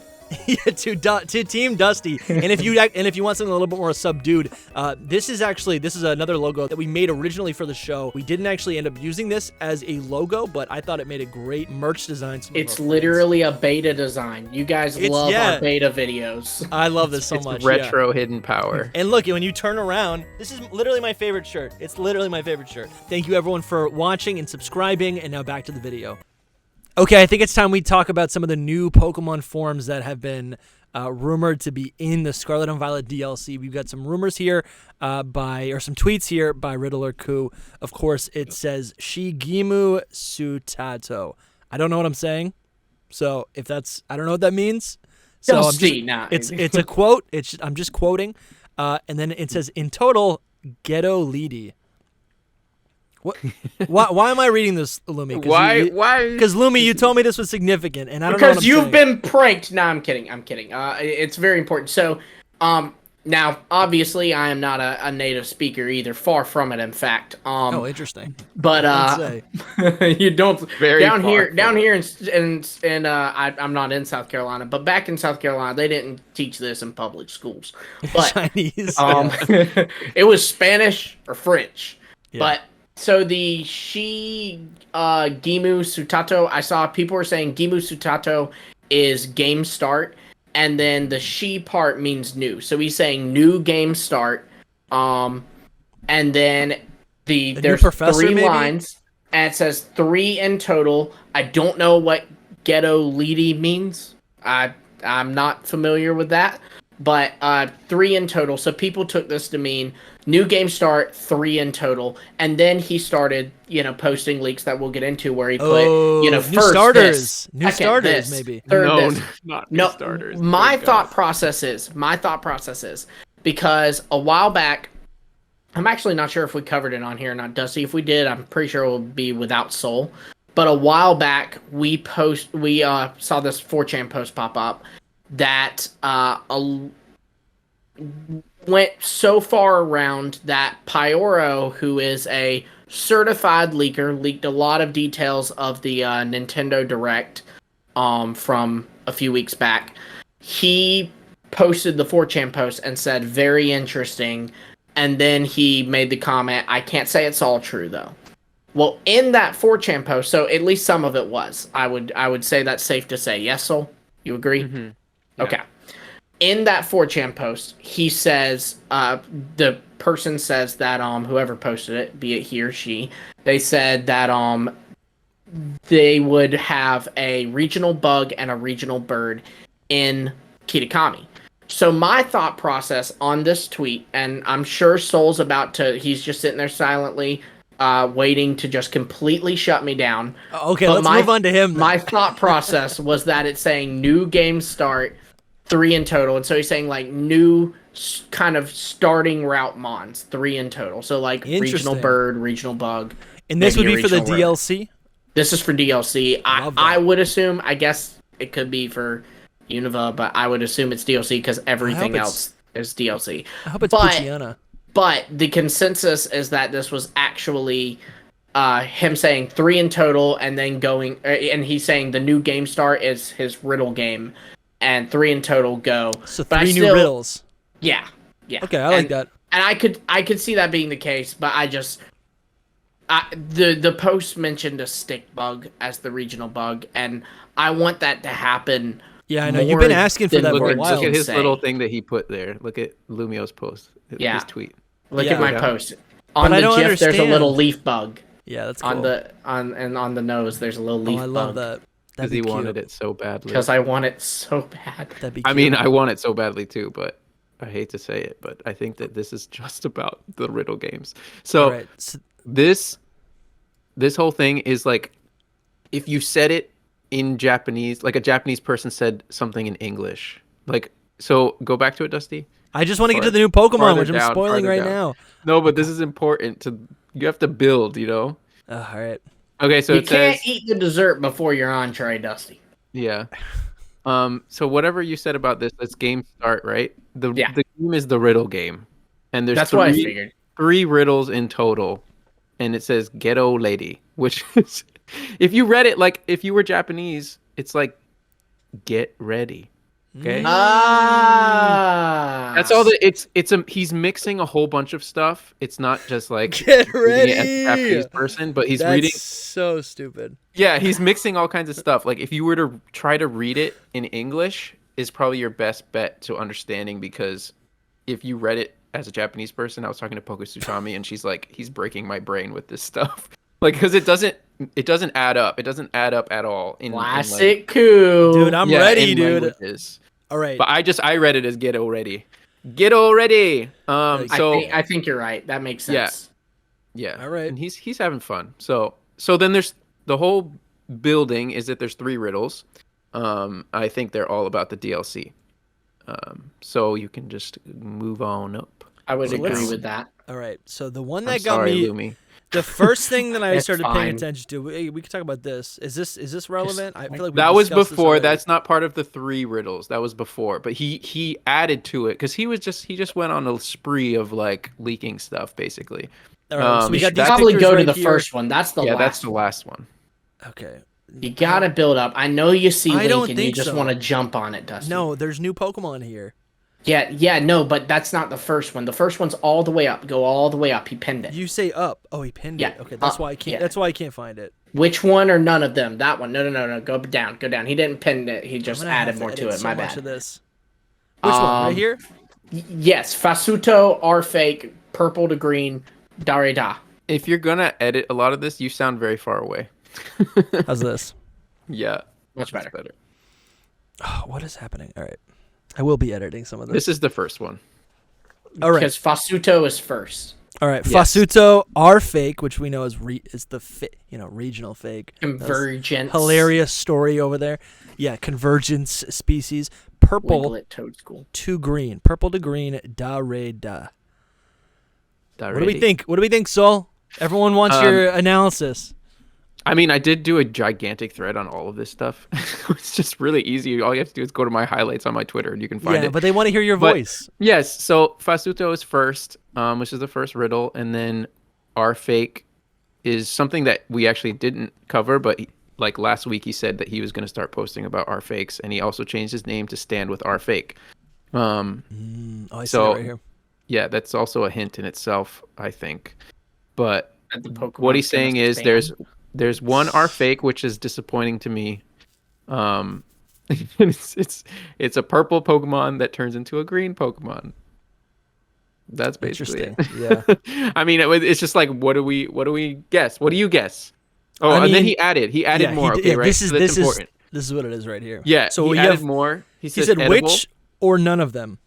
to Team Dusty, and if you want something a little bit more subdued, this is another logo that we made originally for the show. We didn't actually end up using this as a logo, but I thought it made a great merch design. It's literally a beta design. You guys love our beta videos. I love this so much. Retro Hidden Power. And look, when you turn around, this is literally my favorite shirt. It's literally my favorite shirt. Thank you everyone for watching and subscribing, and now back to the video. Okay, I think it's time we talk about some of the new Pokemon forms that have been rumored to be in the Scarlet and Violet DLC. We've got some rumors here some tweets here by Riddler Ku. Of course, it says Shigimu Sutato. I don't know what I'm saying, so I don't know what that means. So it's a quote. I'm just quoting, and then it says in total Geto Lidi. What? Why am I reading this, Lumi? Why? Because Lumi, you told me this was significant, and I don't know what I'm saying. Because you've been pranked. No, I'm kidding. It's very important. So, now obviously I am not a native speaker either. Far from it, in fact. Interesting. But you don't. Down here, and I'm not in South Carolina, but back in South Carolina, they didn't teach this in public schools. But Chinese. It was Spanish or French, but. So the Gimu Sutato, I saw people were saying Gimu Sutato is game start, and then the she part means new. So he's saying new game start, and then there's 3 lines, and it says 3 in total. I don't know what Geto Lidi means. I'm not familiar with that, but 3 in total. So people took this to mean new game start, 3 in total, and then he started, posting leaks that we'll get into where he put, new first starters, this, new starters, this, maybe. third no, this. not new starters. My thought process is because a while back, I'm actually not sure if we covered it on here or not, Dusty. If we did, I'm pretty sure it will be without Soul. But a while back, we saw this 4chan post pop up that went so far around that Pyoro, who is a certified leaker, leaked a lot of details of the Nintendo Direct from a few weeks back. He posted the 4chan post and said, very interesting. And then he made the comment, I can't say it's all true, though. Well, in that 4chan post, so at least some of it was. I would say that's safe to say. Yes, Sol? You agree? Mm-hmm. Yeah. Okay. In that 4chan post, he says, the person says that, whoever posted it, be it he or she, they said that, they would have a regional bug and a regional bird in Kitakami. So my thought process on this tweet, and I'm sure Soul's he's just sitting there silently, waiting to just completely shut me down. Okay, let's move on to him then. My thought process was that it's saying new game start, 3 in total. And so he's saying like new kind of starting route mons, 3 in total. So like regional bird, regional bug. And this would be for the DLC? This is for DLC. I would assume, I guess it could be for Unova, but I would assume it's DLC because everything else is DLC. I hope it's Pucciana. But the consensus is that this was actually him saying 3 in total, and then going, and he's saying the new game start is his riddle game, and 3 in total go. So 3 new riddles. Yeah. Okay, I like that. And I could see that being the case, but the post mentioned a stick bug as the regional bug, and I want that to happen. Yeah, I know. You've been asking for that for a while. Look at his little thing that he put there. Look at Lumio's post. His tweet. Look at my post. On the GIF, there's a little leaf bug. Yeah, that's cool. On the nose, there's a little leaf bug. I love that. Because he wanted it so badly. Because I want it so bad. That'd be cute. I mean, I want it so badly too, but I hate to say it, but I think that this is just about the riddle games. So this whole thing is like, if you said it in Japanese, like a Japanese person said something in English, like, so go back to it, Dusty. I just want to get to the new Pokemon, which I'm spoiling right now. No, but this is important you have to build, all right. Okay, so you can't eat the dessert before your entree, Dusty. Yeah. So whatever you said about this game start, right? The game is the riddle game. And that's what I figured. 3 riddles in total. And it says ghetto lady, which is, if you read it, like if you were Japanese, it's like get ready. Okay. That's all he's mixing a whole bunch of stuff. It's not just like get ready as a Japanese person, but he's reading. So stupid. Yeah, he's mixing all kinds of stuff. Like if you were to try to read it in English, is probably your best bet to understanding, because if you read it as a Japanese person, I was talking to Poku Tsuchami and she's like, he's breaking my brain with this stuff. Like, because it doesn't add up. It doesn't add up at all. Classic coup. Dude, I'm ready, dude. Languages. All right. But I read it as get ready. Get ready. I think you're right. That makes sense. Yeah. All right. And he's having fun. So then there's the whole building is that there's 3 riddles. I think they're all about the DLC. So you can just move on up. I would agree with that. All right. So the one that got me, Lumi. The first thing that I started paying attention to, we could talk about this. Is this relevant? I feel like that was before. That's not part of the 3 riddles. That was before. But he added to it because he just went on a spree of like leaking stuff basically. All right, so we got these probably go to right the here. first one. That's the last. That's the last one. Okay. You gotta build up. I know you see I don't Link and think you just so. want to jump on it, Dustin. No, there's new Pokemon here. Yeah, no, but that's not the first one. The first one's all the way up. Go all the way up. He pinned it. You say up. Oh, he pinned it. Okay, that's why I can't. Yeah. That's why I can't find it. Which one or none of them? That one. No. Go down. He didn't pin it. He just added more to it. So My much bad. of this. Which one? Right here? Yes. Fasuto, R-Fake, purple to green, Dareda. If you're gonna edit a lot of this, you sound very far away. How's this? Yeah. Much better. Oh, what is happening? All right. I will be editing some of this. This is the first one. All right. Because Fasuto is first. All right, Yes. Fasuto, our fake, which we know is the regional fake. Convergence. Hilarious story over there. Yeah, convergence species. Purple Wiglet Toad School. to green. Purple to green. Da re da. What do we think? What do we think, Sol? Everyone wants your analysis. I mean, I did do a gigantic thread on all of this stuff. It's just really easy. All you have to do is go to my highlights on my Twitter, and you can find it. Yeah, but they want to hear your voice. Yes, so Fasuto is first, which is the first riddle, and then our fake is something that we actually didn't cover, but like last week he said that he was going to start posting about our fakes, and he also changed his name to stand with our fake. I see it right here. Yeah, that's also a hint in itself, I think. But what he's saying is there's one our fake, which is disappointing to me. It's a purple Pokemon that turns into a green Pokemon. That's basically it. Yeah. I mean, it's just like, what do we guess? What do you guess? Oh, and then he added more. Okay, right. This is important. This is what it is right here. Yeah. So he added more. He said edible. Which or none of them.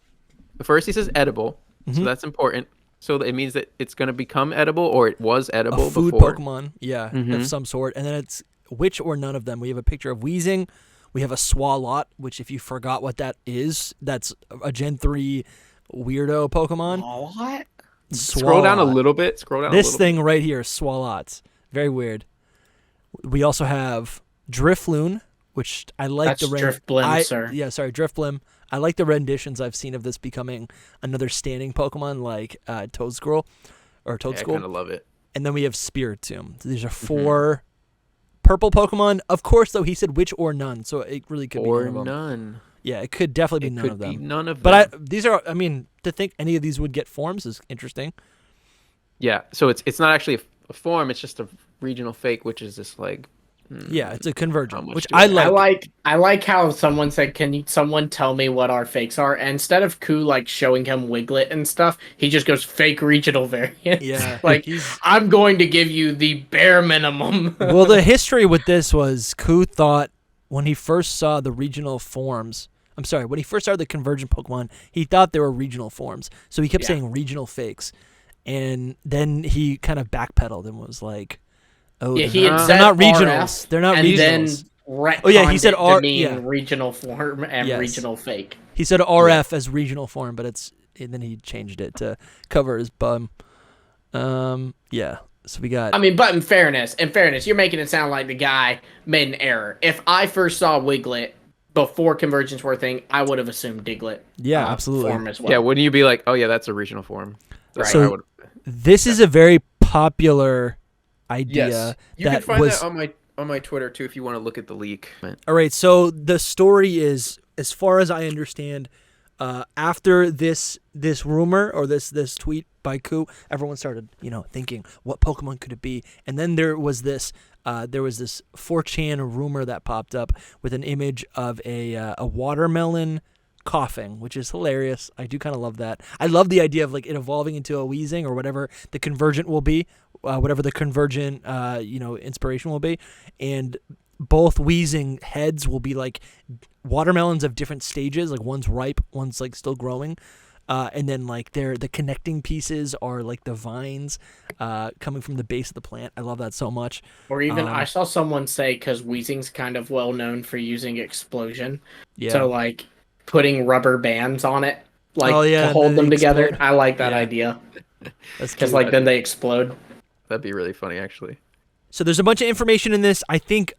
First, he says edible, so that's important. So it means that it's going to become edible, or it was edible a food before. Pokemon, of some sort. And then it's which or none of them. We have a picture of Weezing. We have a Swalot, which if you forgot what that is, that's a Gen 3 weirdo Pokemon. What? Scroll down a little bit. This thing right here, Swalots. Very weird. We also have Drifloon, which I like. That's Drifblim, sir. Yeah, sorry, Drifblim. I like the renditions I've seen of this becoming another standing Pokemon like Toadscroll or Toadschool. I kind of love it. And then we have Spiritomb. So these are 4 purple Pokemon. Of course, though, he said which or none, so it really could be none of them. None. Yeah, it could definitely be none of them. Be none of them. But these are, I mean, to think any of these would get forms is interesting. Yeah, so it's not actually a form, it's just a regional fake, which is this like... Yeah, it's a convergent, which I like. I like how someone said, "Can someone tell me what our fakes are?" And instead of Ku like showing him Wiglet and stuff, he just goes fake regional variant. Yeah, like I'm going to give you the bare minimum. Well, the history with this was Ku thought when he first saw the regional forms. I'm sorry, when he first started the convergent Pokemon, he thought they were regional forms, so he kept saying regional fakes, and then he kind of backpedaled and was like. Oh, yeah, they're not regionals. They're not regionals. Then he said regional form and regional fake. He said RF as regional form, but and then he changed it to cover his bum. Yeah. So we got. I mean, but in fairness, you're making it sound like the guy made an error. If I first saw Wiglet before convergence were a thing, I would have assumed Diglett. Yeah, absolutely. Form as well. Yeah, wouldn't you be like, oh yeah, that's a regional form? Right. So this is a very popular idea. Yes. You can find that on my Twitter too if you want to look at the leak. All right, so the story is, as far as I understand, after this rumor or this tweet by Ku, everyone started thinking what Pokemon could it be, and then there was this 4chan rumor that popped up with an image of a watermelon coughing, which is hilarious. I do kind of love that. I love the idea of like it evolving into a Weezing or whatever the convergent will be, whatever the convergent inspiration will be, and both Weezing heads will be like watermelons of different stages. Like one's ripe, one's like still growing, and then like the connecting pieces are like the vines coming from the base of the plant. I love that so much. Or even I saw someone say because Weezing's kind of well known for using explosion, so like putting rubber bands on it, like to hold them together. Explode. I like that idea. Because like then they explode. That'd be really funny, actually. So there's a bunch of information in this. I think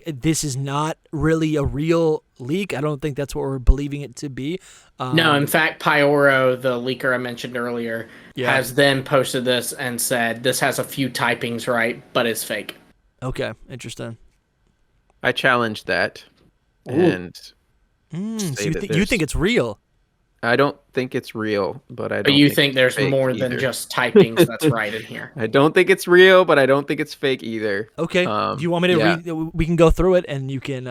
this is not really a real leak. I don't think that's what we're believing it to be. No, in fact, Pyoro, the leaker I mentioned earlier, has then posted this and said this has a few typings right, but it's fake. Okay, interesting. I challenged that. Ooh. And so you think it's real? I don't think it's real, but I don't. But you think there's more than just typings that's right in here? I don't think it's real, but I don't think it's fake either. Okay. Do you want me to read? We can go through it, and you can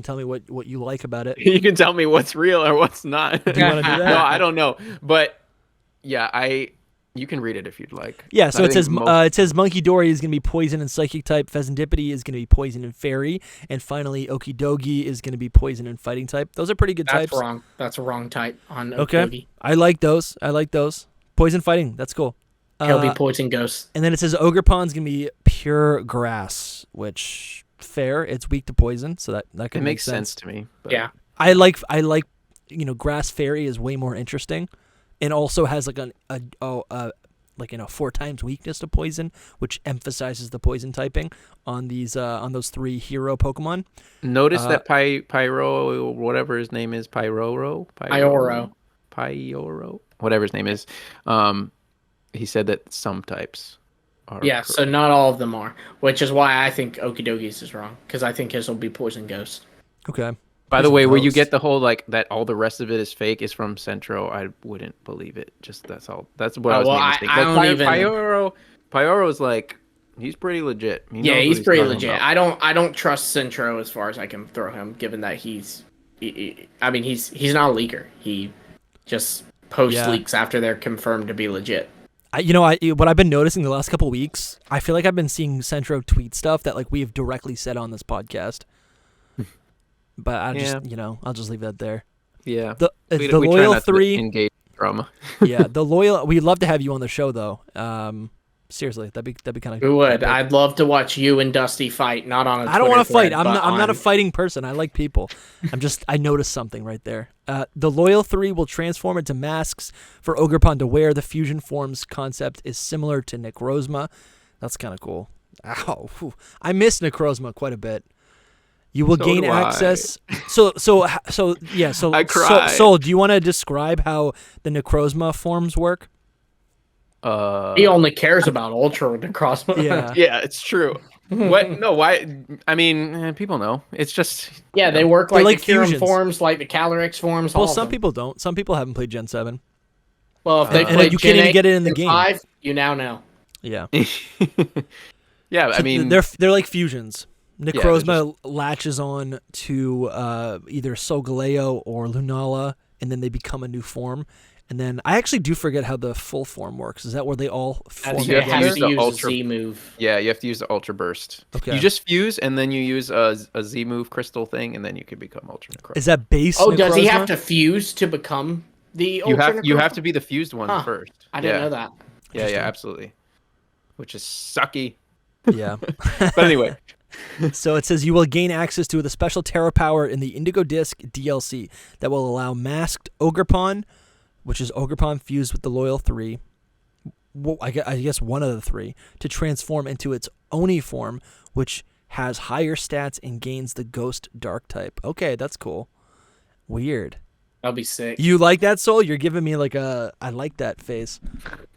tell me what you like about it. You can tell me what's real or what's not. Do you want to do that? No, I don't know, but yeah, You can read it if you'd like. Yeah, so it says Monkey Dory is going to be poison and psychic type. Pheasantipity is going to be poison and fairy. And finally, Okidogi is going to be poison and fighting type. Those are pretty good types. That's wrong. That's a wrong type on Okidogi. Okay, I like those. Poison fighting, that's cool. He'll be poison ghost. And then it says Ogerpon's going to be pure grass, which fair. It's weak to poison, so that can make sense to me. But. Yeah, I like grass fairy is way more interesting. And also has like 4 times weakness to poison, which emphasizes the poison typing on those 3 hero Pokemon. Notice that Pyro, whatever his name is, Pyoro, whatever his name is. He said that some types are. Yeah, correct. So not all of them are, which is why I think Okidogi's is wrong, because I think his will be poison ghost. Okay. By the way, where you get the whole that all the rest of it is fake is from Centro. I wouldn't believe it. Just that's all. That's what I was making mistake. Pyoro is like he's pretty legit. He's pretty legit. I don't trust Centro as far as I can throw him, given that he's not a leaker. He just posts leaks after they're confirmed to be legit. What I've been noticing the last couple of weeks, I feel like I've been seeing Centro tweet stuff that we have directly said on this podcast. But I'll just leave that there. Yeah. The loyal 3 engage drama. Yeah, the loyal. We'd love to have you on the show though. Seriously, that'd be kind of. We would. I'd love to watch you and Dusty fight. Not on. I don't want to fight. I'm not a fighting person. I like people. I noticed something right there. The loyal 3 will transform into masks for Ogerpon to wear. The fusion forms concept is similar to Necrozma. That's kind of cool. Ow, whew. I miss Necrozma quite a bit. You will gain access. So I cried. Soul, do you want to describe how the Necrozma forms work? He only cares about Ultra Necrozma. Yeah, it's true. What? No, why? I mean, people know. It's just they work like the Kyurem forms, like the Calyrex forms. Well, some people don't. Some people haven't played Gen 7. Well, if they played you can't even get it in the game. 5, you now know. Yeah. Yeah, I mean, they're like fusions. Necrozma latches on to either Solgaleo or Lunala, and then they become a new form. And then I actually do forget how the full form works. Is that where they all form? You have to use the Z move. Yeah, you have to use the Ultra Burst. Okay. You just fuse, and then you use a Z move crystal thing, and then you can become Ultra Necrozma. Is that base? Oh, does he have to fuse to become the Ultra Necrozma? You have to be the fused one first. I didn't know that. Yeah, absolutely. Which is sucky. Yeah. But anyway. So it says you will gain access to the special Terra Power in the Indigo Disc DLC that will allow masked Ogerpon, which is Ogerpon fused with the Loyal 3, I guess one of the 3, to transform into its Oni form, which has higher stats and gains the Ghost Dark type. Okay, that's cool. Weird. That'll be sick. You like that, Soul? You're giving me like I like that face.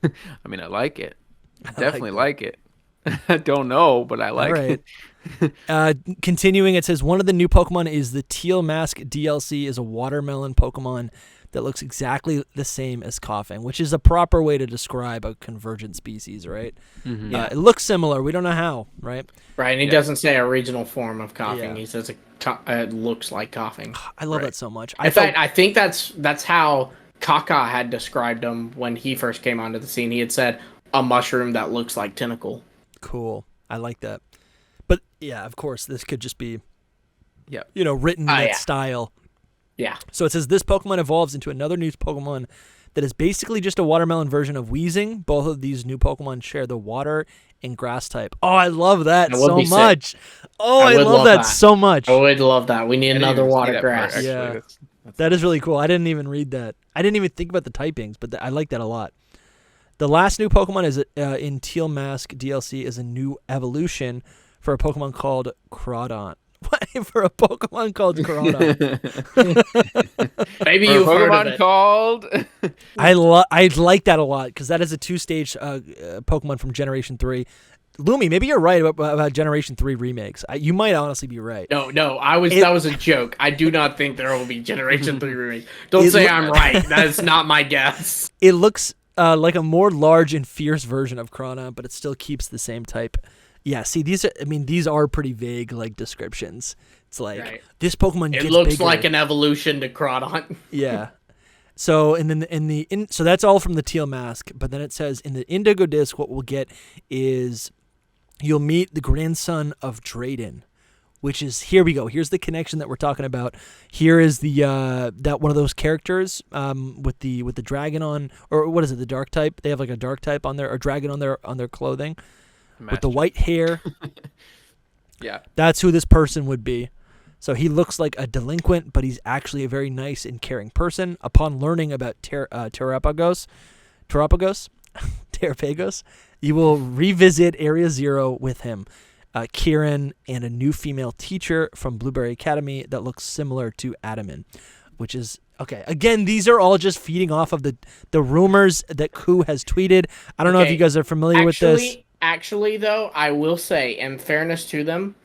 I mean, I like it. I definitely like it. I don't know, but I like it. Continuing, it says one of the new Pokemon is the Teal Mask DLC is a watermelon Pokemon that looks exactly the same as Coughing, which is a proper way to describe a convergent species, right? Mm-hmm. It looks similar. We don't know how, right? Right, and he doesn't say a regional form of Coughing. He says it looks like Coughing. I love that so much. In fact, I think that's how Kaka had described him when he first came onto the scene. He had said a mushroom that looks like Tentacle. Cool. I like that. But yeah, of course, this could just be, written in that style. Yeah. So it says this Pokemon evolves into another new Pokemon that is basically just a watermelon version of Weezing. Both of these new Pokemon share the water and grass type. Oh, I love that so much. Oh, I love that so much. I would love that. We need another water grass. Part, yeah. That's that is really cool. I didn't even read that. I didn't even think about the typings, but I like that a lot. The last new Pokemon is in Teal Mask DLC is a new evolution for a Pokemon called Crawdon. For a Pokemon called Crawdon. Maybe you've heard of it. Called. I like that a lot because that is a 2-stage Pokemon from Generation 3. Lumi, maybe you're right about Generation 3 remakes. You might honestly be right. No, that was a joke. I do not think there will be Generation 3 remakes. Don't say I'm right. That is not my guess. It looks like a more large and fierce version of Crawdon, but it still keeps the same type. Yeah, see, these are pretty vague like descriptions. It's like this Pokemon gets bigger. It looks bigger. like an evolution to Crawdon. Yeah. So so that's all from the teal mask, but then it says in the indigo disc, what we'll get is you'll meet the grandson of Drayden, which is, here we go. Here's the connection that we're talking about. Here is the that one of those characters with the dragon on, or what is it? The dark type. They have like a dark type on their, or dragon on their clothing, with the white hair. Yeah, that's who this person would be. So he looks like a delinquent, but he's actually a very nice and caring person. Upon learning about Terrapagos, you will revisit Area Zero with him, Kieran, and a new female teacher from Blueberry Academy that looks similar to Adaman, which is, okay, again, these are all just feeding off of the rumors that Ku has tweeted. I don't know if you guys are familiar with this. Actually, though, I will say, in fairness to them,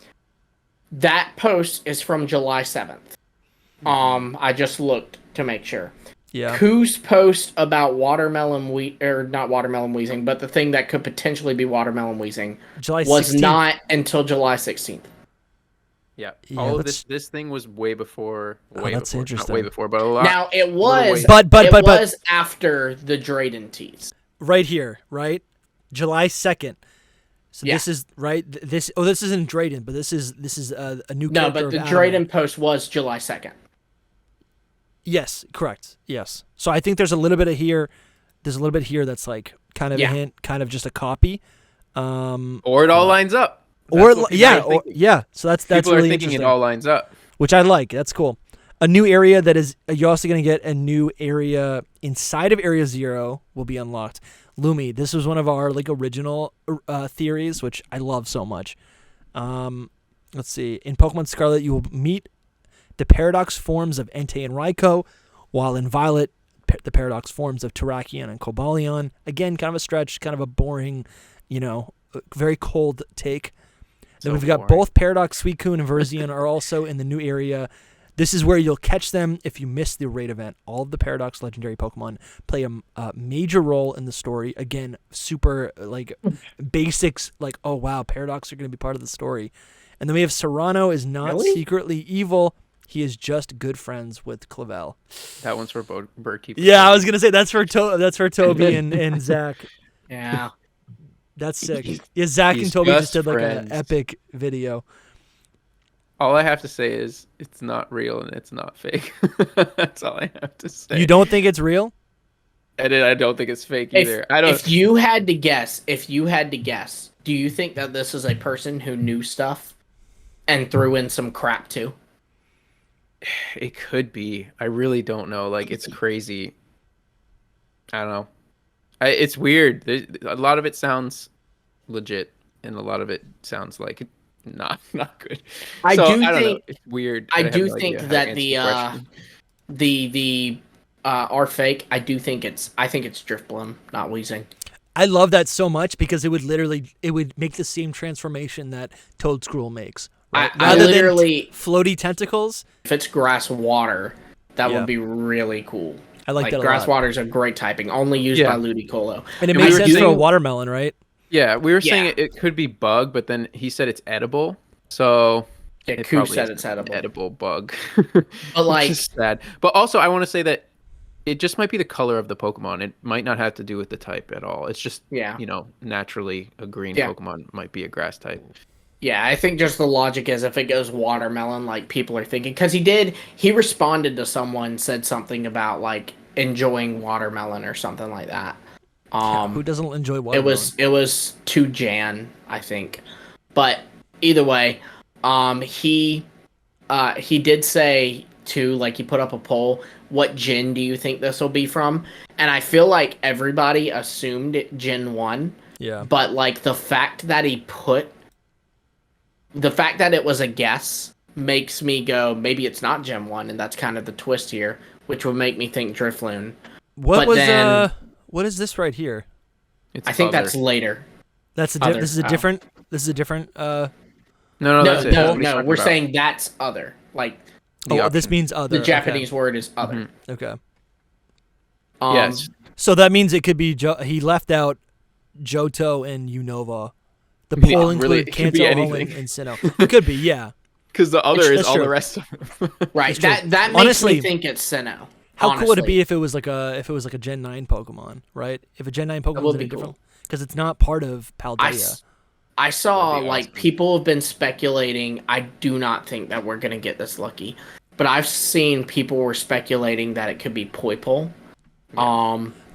that post is from July 7th. I just looked to make sure. Yeah. Ku's post about watermelon not watermelon wheezing, but the thing that could potentially be watermelon wheezing was not until July 16th. Yeah. All of this thing was way before. That's interesting. Not way before, but a lot. Now it was, but was after the Drayden tease. Right here, right? July 2nd. So this is right. This isn't Drayden, but this is a new character. No, but the Drayden post was July 2nd. Yes, correct. Yes. So I think there's a little bit of here. There's a little bit here that's like kind of a hint, kind of just a copy. Or it all lines up. So that's people really are thinking interesting. It all lines up, which I like. That's cool. A new area that is, you're also going to get a new area inside of Area Zero will be unlocked. Lumi, this was one of our like original theories, which I love so much. Let's see. In Pokemon Scarlet, you will meet the paradox forms of Entei and Raikou, while in Violet, the paradox forms of Terrakion and Cobalion. Again, kind of a stretch, kind of a boring, very cold take. Then we've got both Paradox Suicune and Verzion are also in the new area. This is where you'll catch them if you miss the raid event. All of the Paradox legendary Pokemon play a major role in the story. Again, super like basics, like, oh wow, Paradox are going to be part of the story. And then we have Serrano is not secretly evil. He is just good friends with Clavel. That one's for Birdkeeper. Yeah, I was going to say that's for Toby and Zach. Yeah. That's sick. Yeah, Zach and Toby just did like an epic video. All I have to say is it's not real and it's not fake. That's all I have to say. You don't think it's real? And I don't think it's fake either. If you had to guess, do you think that this is a person who knew stuff and threw in some crap too? It could be. I really don't know. Like, it's crazy. I don't know. It's weird. A lot of it sounds legit, and a lot of it sounds like not good. I do think it's weird. I do think that the are fake. I think it's Drifblim, not Weezing. I love that so much because it would make the same transformation that Toedscruel makes. Right? I literally floaty tentacles. If it's grass water, that would be really cool. I like that a grass lot. water is a great typing, only used by Ludicolo. And it makes sense for a watermelon, right? Yeah, we were saying it could be bug, but then he said it's edible. So Ku said it's edible. Edible bug. But like, which is sad. But also, I want to say that it just might be the color of the Pokemon. It might not have to do with the type at all. It's just naturally a green Pokemon might be a grass type. Yeah, I think just the logic is if it goes watermelon, like people are thinking, because he responded to someone, said something about like enjoying watermelon or something like that. Who doesn't enjoy watermelon? It was to Jan, I think, but either way, he did say too, like he put up a poll, what gen do you think this will be from? And I feel like everybody assumed Gen 1. Yeah. But like the fact that it was a guess makes me go, maybe it's not Gen 1, and that's kind of the twist here, which would make me think Drifloon. What is this right here? I think that's later. This is a different. No, we're saying that's other. Like, this means other. The Japanese word is other. Mm-hmm. Okay. Yes. So that means it could be he left out Johto and Unova. The poll included Kanto, Hoenn, and Sinnoh. It could be, yeah. Because the other is all the rest of them. Right. That makes me think it's Sinnoh. How cool would it be if it was like a Gen 9 Pokemon, right? If a Gen 9 Pokemon was different, because it's not part of Paldea. I saw like people have been speculating. I do not think that we're gonna get this lucky, but I've seen people were speculating that it could be Poipole.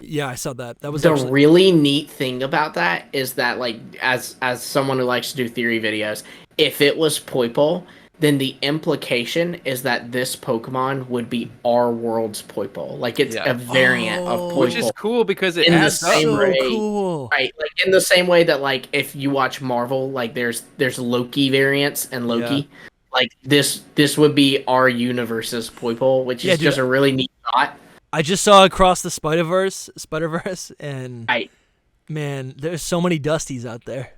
Yeah, I saw that. That was the really neat thing about that is that, like, as someone who likes to do theory videos, if it was Poipole, then the implication is that this Pokemon would be our world's Poipole. Like, it's a variant of Poipole. Which is cool because it adds up. So cool. Right, like in the same way that, like, if you watch Marvel, like there's Loki variants and Loki. Yeah. Like this would be our universe's Poipole, which is just a really neat thought. I just saw Across the Spider-Verse, and man, there's so many Dusties out there.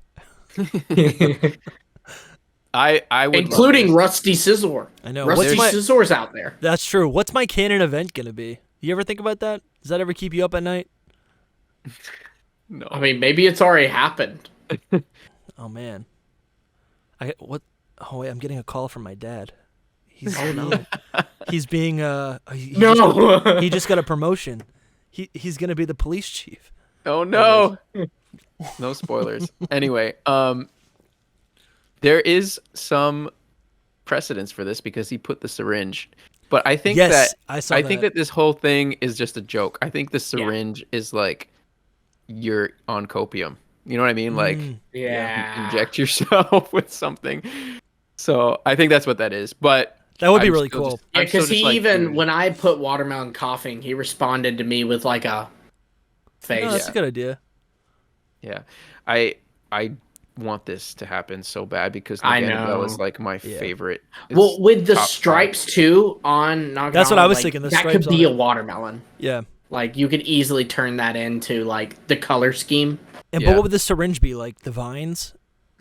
I would, including Rusty Scizor. I know. Rusty Scisor's out there. That's true. What's my canon event gonna be? You ever think about that? Does that ever keep you up at night? No. I mean, maybe it's already happened. Oh man. Oh wait, I'm getting a call from my dad. He's being he just got a promotion. He's gonna be the police chief. Oh no. No spoilers. Anyway, there is some precedence for this because he put the syringe. But I think I think that this whole thing is just a joke. I think the syringe is like you're on copium. You know what I mean? Like inject yourself with something. So I think that's what that is. But that would be really cool. Yeah, because when I put watermelon coughing, he responded to me with like a face. No, that's a good idea. Yeah, I want this to happen so bad because Naganadel is like my favorite. Well, with the stripes too on Naganadel, that's what I was thinking. That could be a watermelon. Yeah, like you could easily turn that into like the color scheme. And but what would the syringe be like? The vines?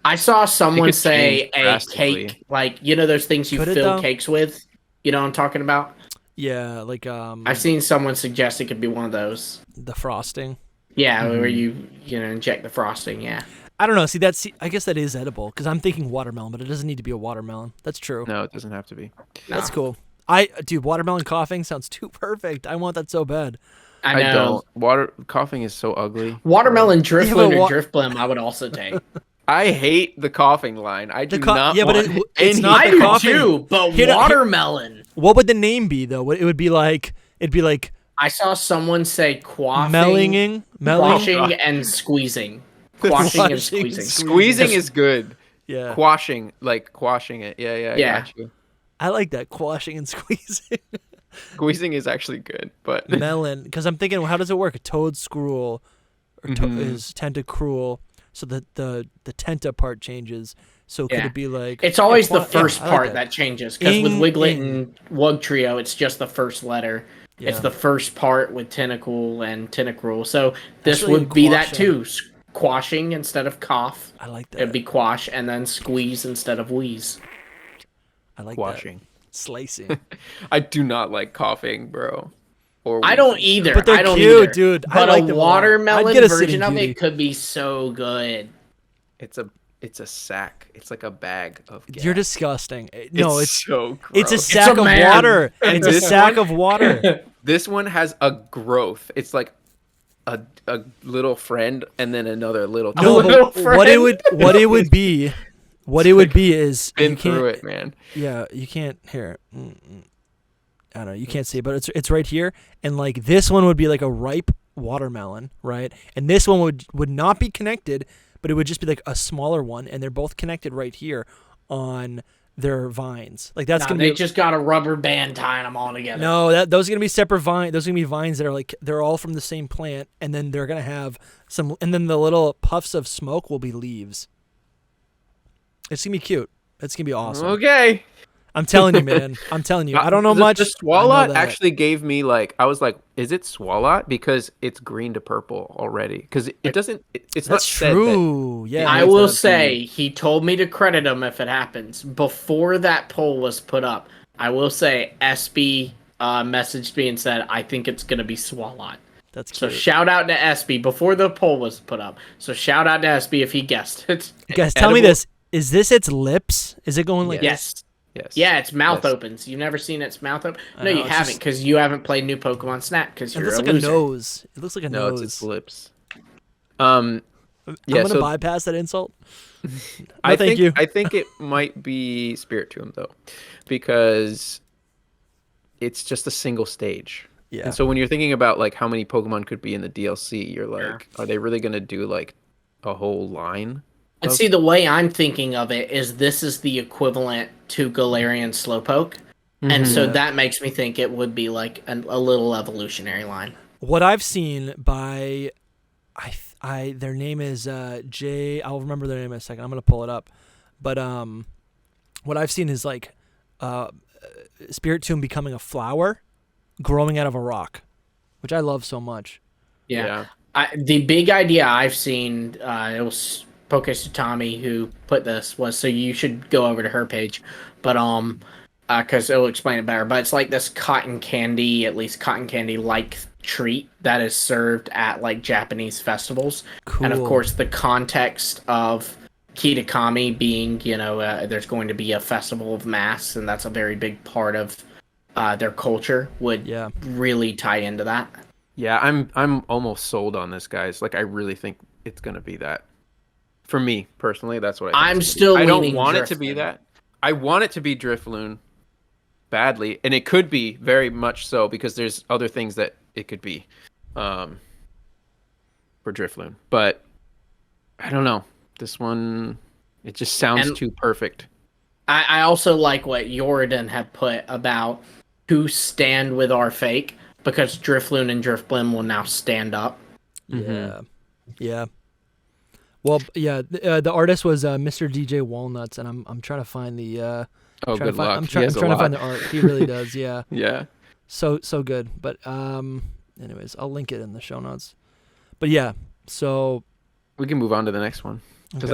I saw someone say a cake, like, you know those things you fill cakes with? You know what I'm talking about? Yeah, like I've seen someone suggest it could be one of those. The frosting? Yeah, where you inject the frosting, yeah. I don't know. I guess that is edible because I'm thinking watermelon, but it doesn't need to be a watermelon. That's true. No, it doesn't have to be. That's cool. Dude, watermelon coughing sounds too perfect. I want that so bad. I know. Coughing is so ugly. Watermelon Drifloon or Drifblim I would also take. I hate the coughing line. I do not. Yeah, but it's not the coughing. I do too. But watermelon. What would the name be though? It would be like. It'd be like. I saw someone say quaffing, quashing, and squeezing. Quashing and squeezing. Squeezing is good. Yeah. Quashing it. Yeah. I got you. I like that, quashing and squeezing. Squeezing is actually good, but melon. Because I'm thinking, how does it work? A toad scroll is tentacruel. So the tenta part changes. So could it be like... It's always the first part that changes. Because with Wiglet and Wugtrio, it's just the first letter. Yeah. It's the first part with Tentacool and Tentacruel. So this would be that too. Quashing instead of cough. I like that. It'd be quash and then squeeze instead of wheeze. I like quashing. That. Slicing. I do not like coughing, bro. I don't either. But they're cute, dude. But I like a watermelon version of it could be so good. It's a sack. It's like a bag of gas. You're disgusting. No, it's so gross. It's a sack of water. It's a sack of water. This one has a growth. It's like a little friend and then another little. No, what it would be is been through it, man. Yeah, you can't hear it. I don't know. You can't see it, but it's right here. And like this one would be like a ripe watermelon, right? And this one would not be connected, but it would just be like a smaller one, and they're both connected right here on their vines. Like that's gonna be. They just got a rubber band tying them all together. No, those are gonna be separate vines. Those are gonna be vines that are like they're all from the same plant, and then they're gonna have some, and then the little puffs of smoke will be leaves. It's gonna be cute. It's gonna be awesome. Okay. I'm telling you, man. I'm telling you. I don't know much. The Swalot actually gave me like, I was like, is it Swalot? Because it's green to purple already. Because it doesn't, it's not true. Yeah. I will say, he told me to credit him if it happens. Before that poll was put up, I will say SB messaged me and said, I think it's going to be Swalot. That's cute. So shout out to SB before the poll was put up. So shout out to SB if he guessed it. Guys, tell me this. Is this its lips? Is it going like yes. Yes. Yeah, its mouth opens. You've never seen its mouth open? No, you haven't, because you haven't played new Pokemon Snap, because you're a loser. It looks like a nose. It looks like a nose. No, it's its lips. I'm gonna bypass that insult. No, thank you. I think it might be Spiritomb though, because it's just a single stage. Yeah. And so when you're thinking about like how many Pokemon could be in the DLC, you're like, are they really gonna do like a whole line? And see, the way I'm thinking of it is this is the equivalent to Galarian Slowpoke. And so that makes me think it would be like a little evolutionary line. What I've seen by, their name is Jay. I'll remember their name in a second. I'm gonna pull it up. But what I've seen is like Spiritomb becoming a flower, growing out of a rock, which I love so much. Yeah. The big idea I've seen, it was Pokestutami who put this, was, so you should go over to her page, but because it'll explain it better. But it's like this cotton candy, at least cotton candy like treat that is served at like Japanese festivals. Cool. And of course the context of Kitakami being, there's going to be a festival of masks, and that's a very big part of their culture, would really tie into that. Yeah, I'm almost sold on this, guys. Like, I really think it's gonna be that. For me personally, that's what I think. I don't want it to be that. I want it to be Drifloon badly, and it could be very much so, because there's other things that it could be for Drifloon. But I don't know. This one, it just sounds too perfect. I also like what Yorodon had put about who stand with our fake, because Drifloon and Drifblim will now stand up. Yeah. Yeah. Well, yeah, the artist was Mr. DJ Walnuts, and I'm trying to find the good luck. I'm trying to find the art. He really does, yeah. Yeah. So good. But anyways, I'll link it in the show notes. But yeah, so we can move on to the next one. Because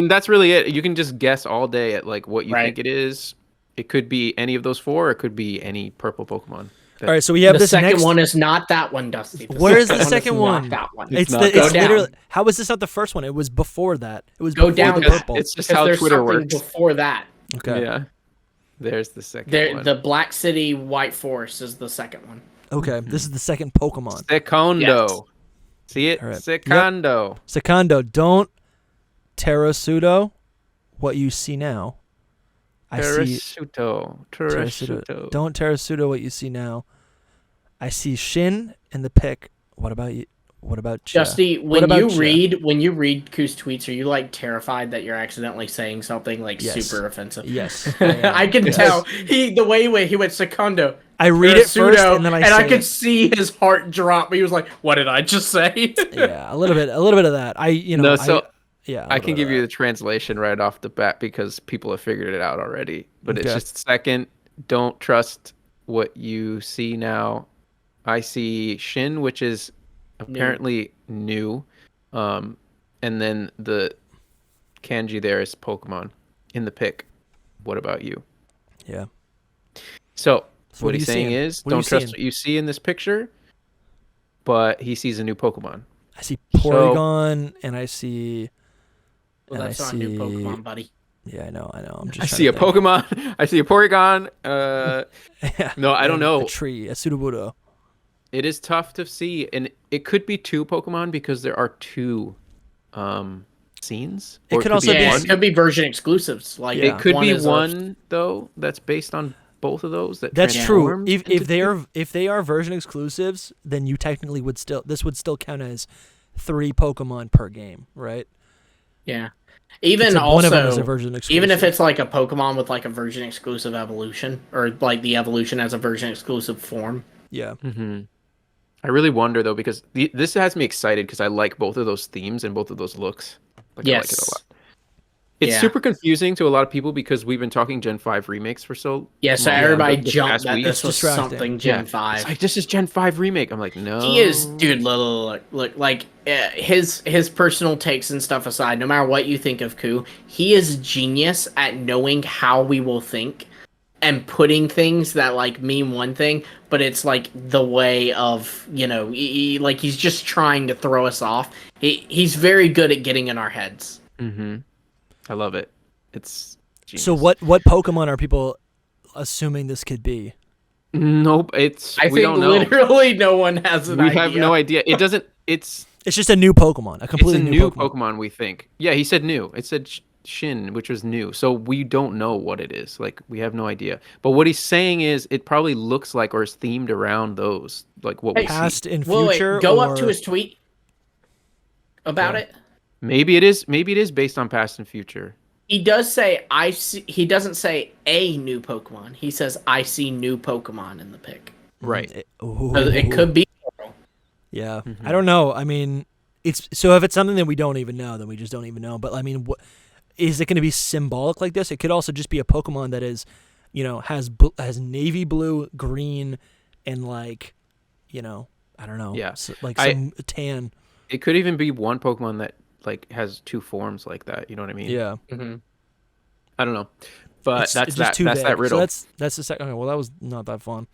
that's really it. You can just guess all day at like what you think it is. It could be any of those four, or it could be any purple Pokemon. All right, so we have the second one is not that one, Dusty. Where is the second one? That one. It's literally. How is this not the first one? It was before that. It was go before down. The purple. It's just how Twitter works. Before that. Okay. Yeah. There's the second one. The Black City White Forest is the second one. Okay, this is the second Pokemon. Secondo. Yes. See it? Right. Secondo. Yep. Secondo. Don't Terasudo what you see now. Terasudo. Don't Terasudo what you see now. I see Shin in the pic. What about you? What about Justy? When you read Ku's tweets, are you like terrified that you're accidentally saying something like super offensive? Yes, I can tell. The way he went Secondo. I read it first, and then I could see his heart drop. He was like, "What did I just say?" Yeah, a little bit of that. I can give you the translation right off the bat, because people have figured it out already. But it's just second. Don't trust what you see now. I see Shin, which is apparently new. And then the kanji there is Pokemon in the pic. What about you? Yeah. So what he's saying is, don't trust what you see in this picture, but he sees a new Pokemon. I see Porygon, and I see... Well, that's not a new Pokemon, buddy. Yeah, I know. I see a Pokemon. I see a Porygon. No, I don't know. A tree, a Sudowoodo. It is tough to see, and it could be two Pokemon, because there are two scenes. It could also be one. It could be version exclusives. Like it could be one though that's based on both of those. That's true. If they are version exclusives, then you technically would still count as 3 Pokemon per game, right? Yeah. Even one of them is a version exclusive. Even if it's like a Pokemon with like a version exclusive evolution, or like the evolution as a version exclusive form. Yeah. Mm-hmm. I really wonder though, because this has me excited, because I like both of those themes and both of those looks. Like, yes. I like it a lot. It's super confusing to a lot of people, because we've been talking Gen 5 remakes for so long. Yeah, so everybody jumped that this was something Gen 5. It's like, this is Gen 5 remake. I'm like, no. He is, dude, look, like, his personal takes and stuff aside, no matter what you think of Ku, he is genius at knowing how we will think and putting things that, like, mean one thing, but it's, like, the way of, he's just trying to throw us off. He's very good at getting in our heads. Mm-hmm. I love it. It's genius. So what Pokemon are people assuming this could be? Nope, I think literally no one has an idea. We have no idea. It doesn't. It's just a new Pokemon, a completely new Pokemon. We think. Yeah, he said new. It said Shin, which was new. So we don't know what it is. Like, we have no idea. But what he's saying is it probably looks like or is themed around those, like what we past see. and future. Wait, go up to his tweet about it. Maybe it is. Maybe it is based on past and future. He does say I see. He doesn't say a new Pokemon. He says I see new Pokemon in the pic. Right. It could be. Yeah, I don't know. I mean, it's so if it's something that we don't even know, then we just don't even know. But I mean, what is it going to be symbolic like this? It could also just be a Pokemon that is, has navy blue, green, and like, I don't know. Yeah, like some tan. It could even be one Pokemon that like has two forms like that. You know what I mean? Yeah. Mm-hmm. I don't know, but that's that riddle. So that's the second. Okay, well, that was not that fun.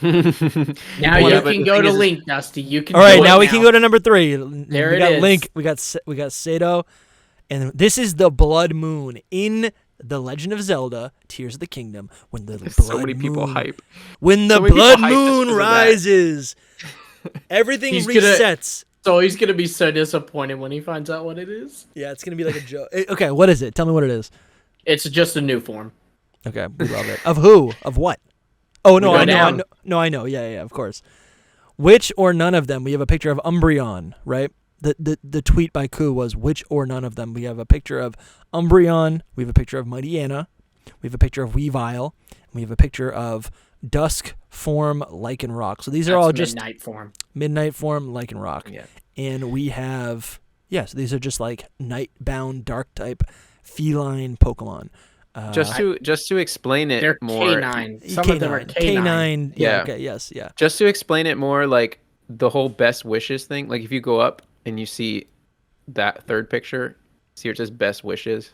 Now you can go to Link, Dusty. You can. All right, now we can go to number 3. There we it got is. Link. We got Sado, and this is the Blood Moon in The Legend of Zelda: Tears of the Kingdom. When the so many people hype. When the Blood Moon rises, everything resets. So he's gonna be so disappointed when he finds out what it is. Yeah, it's gonna be like a joke. Okay, what is it? Tell me what it is. It's just a new form. Okay, we love it. Of who? Of what? Oh, no, I know. No, I know. Yeah, of course. Which or none of them? We have a picture of Umbreon, right? The tweet by Ku was which or none of them. We have a picture of Umbreon. We have a picture of Mighty Anna. We have a picture of Weavile. And we have a picture of Dusk form Lycanroc. So these are all just Midnight form Lycanroc. Yeah. And we have so these are just like night-bound dark type feline Pokemon. Just to explain it they're more, K9. Some of them are K9. Yeah. Okay. Yes. Yeah. Just to explain it more, like the whole best wishes thing. Like if you go up and you see that third picture, see where it says best wishes,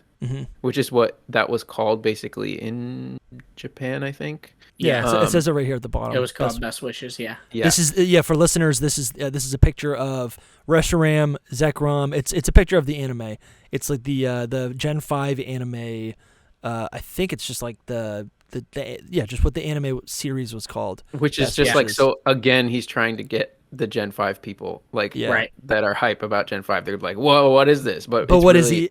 which is what that was called basically in Japan, I think. Yeah. It says it right here at the bottom. It was called best wishes. Yeah. This is for listeners. This is a picture of Reshiram, Zekrom. It's a picture of the anime. It's like the Gen 5 anime. I think it's just like just what the anime series was called. Which is just like, so again, he's trying to get the Gen 5 people that are hype about Gen 5. They're like, whoa, what is this? But what really, is he?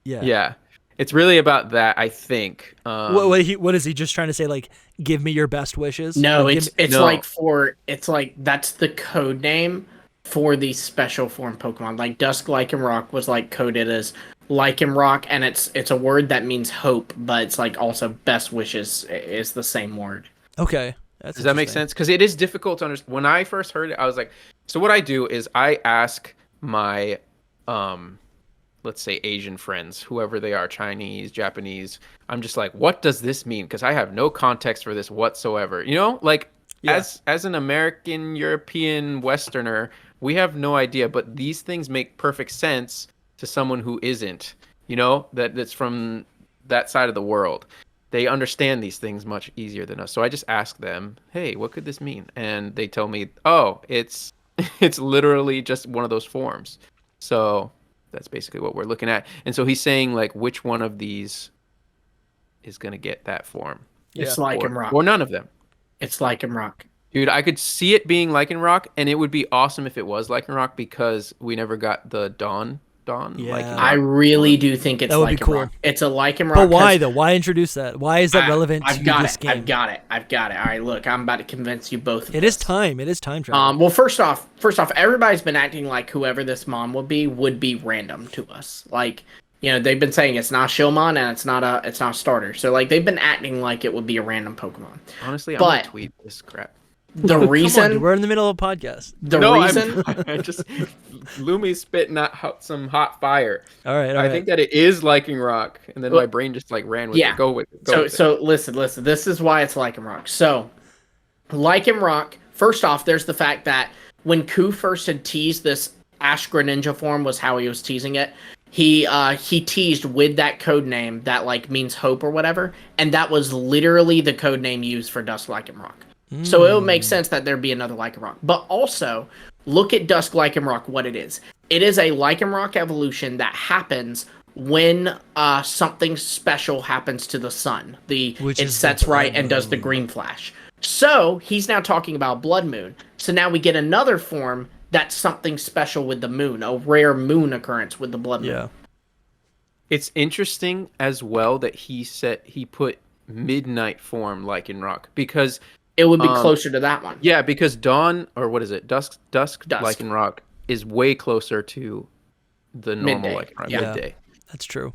Yeah. Yeah. It's really about that, I think. What is he just trying to say? Like, give me your best wishes? No, like, it's like that's the code name for these special form Pokemon. Like Dusk Lycanroc was like coded as Lycanroc, and it's a word that means hope, but it's like also best wishes is the same word. Okay. Does that make sense? Because it is difficult to understand. When I first heard it, I was like, so what I do is I ask my let's say Asian friends, whoever they are, Chinese, Japanese, I'm just like, what does this mean? Because I have no context for this whatsoever. As an American, European, Westerner, we have no idea, but these things make perfect sense to someone who isn't, that's from that side of the world. They understand these things much easier than us. So I just ask them, hey, what could this mean? And they tell me, oh, it's literally just one of those forms. So that's basically what we're looking at. And so he's saying, like, which one of these is going to get that form? It's Lycanroc. Or none of them. It's Lycanroc. Dude, I could see it being Lycanroc, and it would be awesome if it was Lycanroc because we never got the Dawn. Yeah. I really do think it's Lycanroc. Cool. It's a Lycanroc. But why though? Why introduce that? Why is that relevant to this game? I've got it. All right, look, I'm about to convince you both. It is time travel. Well, first off, everybody's been acting like whoever this mom would be random to us. Like, they've been saying it's not Shilmon and it's not a starter. So like they've been acting like it would be a random Pokemon. Honestly, I'm gonna tweet this crap. The reason on, dude, we're in the middle of a podcast. I just Lumi's spitting out some hot fire. All right. I think that it is Lycanroc, and then my brain just like ran with it. Go with it. So listen. This is why it's Lycanroc. So Lycanroc. First off, there's the fact that when Ku first had teased this Ash Greninja form was how he was teasing it. He teased with that code name that like means hope or whatever, and that was literally the code name used for Dusk Lycanroc. So it would make sense that there'd be another Lycanroc. But also, look at Dusk Lycanroc, what it is. It is a Lycanroc evolution that happens when something special happens to the sun. It sets right and does the green flash. So he's now talking about blood moon. So now we get another form that's something special with the moon, a rare moon occurrence with the blood moon. Yeah. It's interesting as well that he put midnight form Lycanroc because it would be closer to that one. Yeah, because dawn, or what is it? Dusk Lycanroc is way closer to the normal Lycanroc midday. That's true.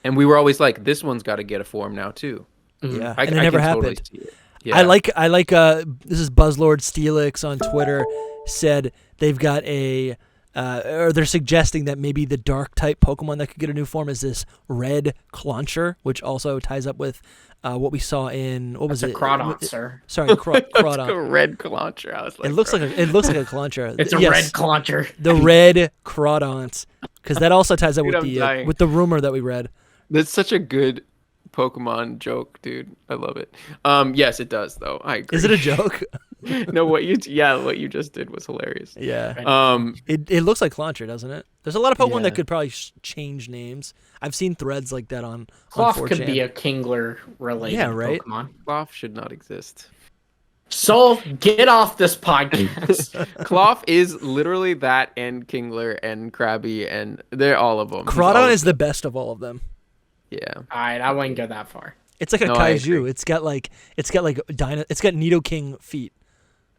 And we were always like, this one's got to get a form now too. Yeah, and it never happened. Totally yeah. I like. This is Buzzlord Steelix on Twitter said they've got or they're suggesting that maybe the dark type Pokemon that could get a new form is this red Clauncher, which also ties up with what we saw in what was it? Crawdont, sir. Sorry, Crawdont. A red Clauncher. I was like, it looks like a Clauncher. It's a red Clauncher. The red Crawdont, because that also ties up with the rumor that we read. That's such a good Pokemon joke, dude. I love it. Yes, it does though. I agree. Is it a joke? No, what you just did was hilarious. Yeah. It looks like Clauncher, doesn't it? There's a lot of Pokemon that could probably change names. I've seen threads like that on Cloth 4chan. could be a Kingler related Pokemon. Cloth should not exist. Soul, get off this podcast. Cloth is literally that and Kingler and Krabby and they're all of them. Crawdon is the best of all of them. Yeah. All right, I wouldn't go that far. It's like a kaiju. It's got Nidoking feet.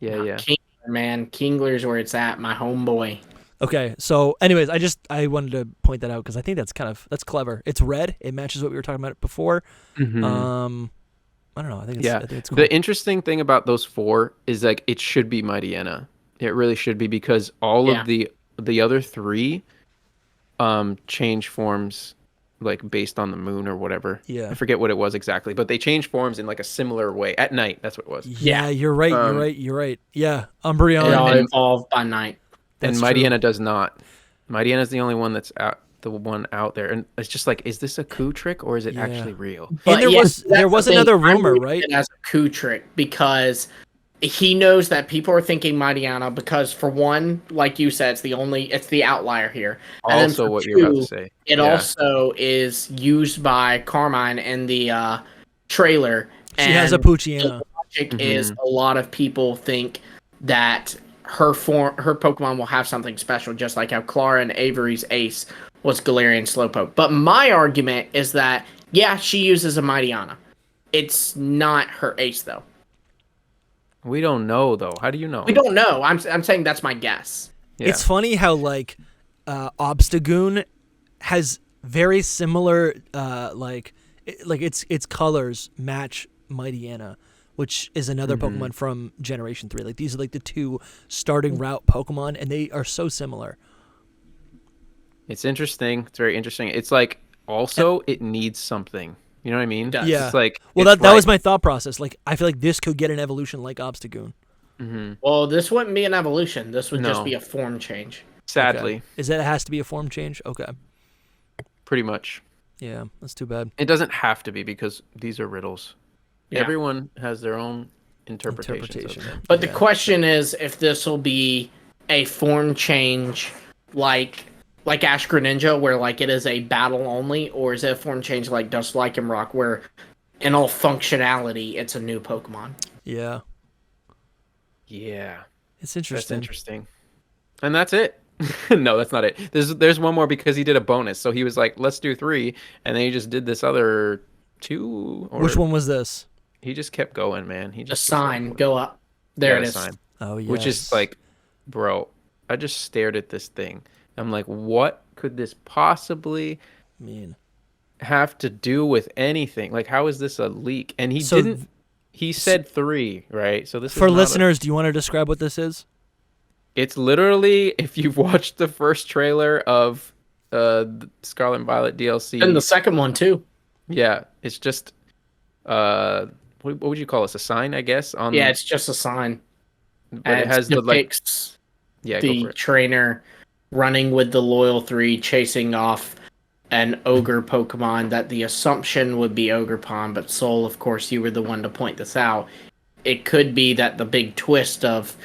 Yeah. Kingler, man. Kingler's where it's at, my homeboy. Okay, so anyways, I wanted to point that out because I think that's clever. It's red. It matches what we were talking about before. Mm-hmm. I don't know. I think it's cool. The interesting thing about those four is like it should be Mightyena. It really should be because all of the other three change forms like based on the moon or whatever. Yeah. I forget what it was exactly, but they change forms in like a similar way at night. That's what it was. Yeah, you're right. You're right. Yeah, Umbreon. They all evolve by night. And Mightyena does not. Mightyena is the only one that's out there, and it's just like, is this a coup trick or is it actually real? But and there was another rumor, right? It as a coup trick because he knows that people are thinking Mightyena because for one, like you said, it's the outlier here. And also, what you're about to say, it also is used by Carmine in the trailer. She has a Poochyena. The logic is a lot of people think that her Pokemon will have something special, just like how Clara and Avery's ace was Galarian Slowpoke. But my argument is that, she uses a Mightyena. It's not her ace, though. We don't know, though. How do you know? We don't know. I'm saying that's my guess. Yeah. It's funny how, like, Obstagoon has very similar, its colors match Mightyena, which is another Pokemon from Generation 3. Like, these are, like, the two starting route Pokemon, and they are so similar. It's interesting. It's very interesting. It's like, also, it needs something. You know what I mean? Yeah. It's like, that was my thought process. Like, I feel like this could get an evolution like Obstagoon. Mm-hmm. Well, this wouldn't be an evolution. This would just be a form change. Sadly. Okay. Is that it has to be a form change? Okay. Pretty much. Yeah, that's too bad. It doesn't have to be because these are riddles. Yeah. Everyone has their own interpretation. But the question is if this will be a form change like Ash Greninja, where like it is a battle only, or is it a form change like Dust Lycanroc, where in all functionality it's a new Pokemon? Yeah. Yeah. It's interesting. That's interesting. And that's it. No, that's not it. There's one more because he did a bonus. So he was like, let's do 3. And then he just did this other 2. Which one was this? He just kept going, man. He just a sign. Go up. There it is. Sign. Oh, yeah. Which is like, bro, I just stared at this thing. I'm like, what could this possibly have to do with anything? Like, how is this a leak? And he didn't. He said 3, right? So this for listeners. Do you want to describe what this is? It's literally, if you've watched the first trailer of the Scarlet and Violet DLC, and the second one too. Yeah, it's just what would you call this? A sign, I guess. It's just a sign. But it has the trainer running with the Loyal 3, chasing off an ogre Pokemon that the assumption would be Ogerpon, but Soul, of course, you were the one to point this out. It could be that the big twist of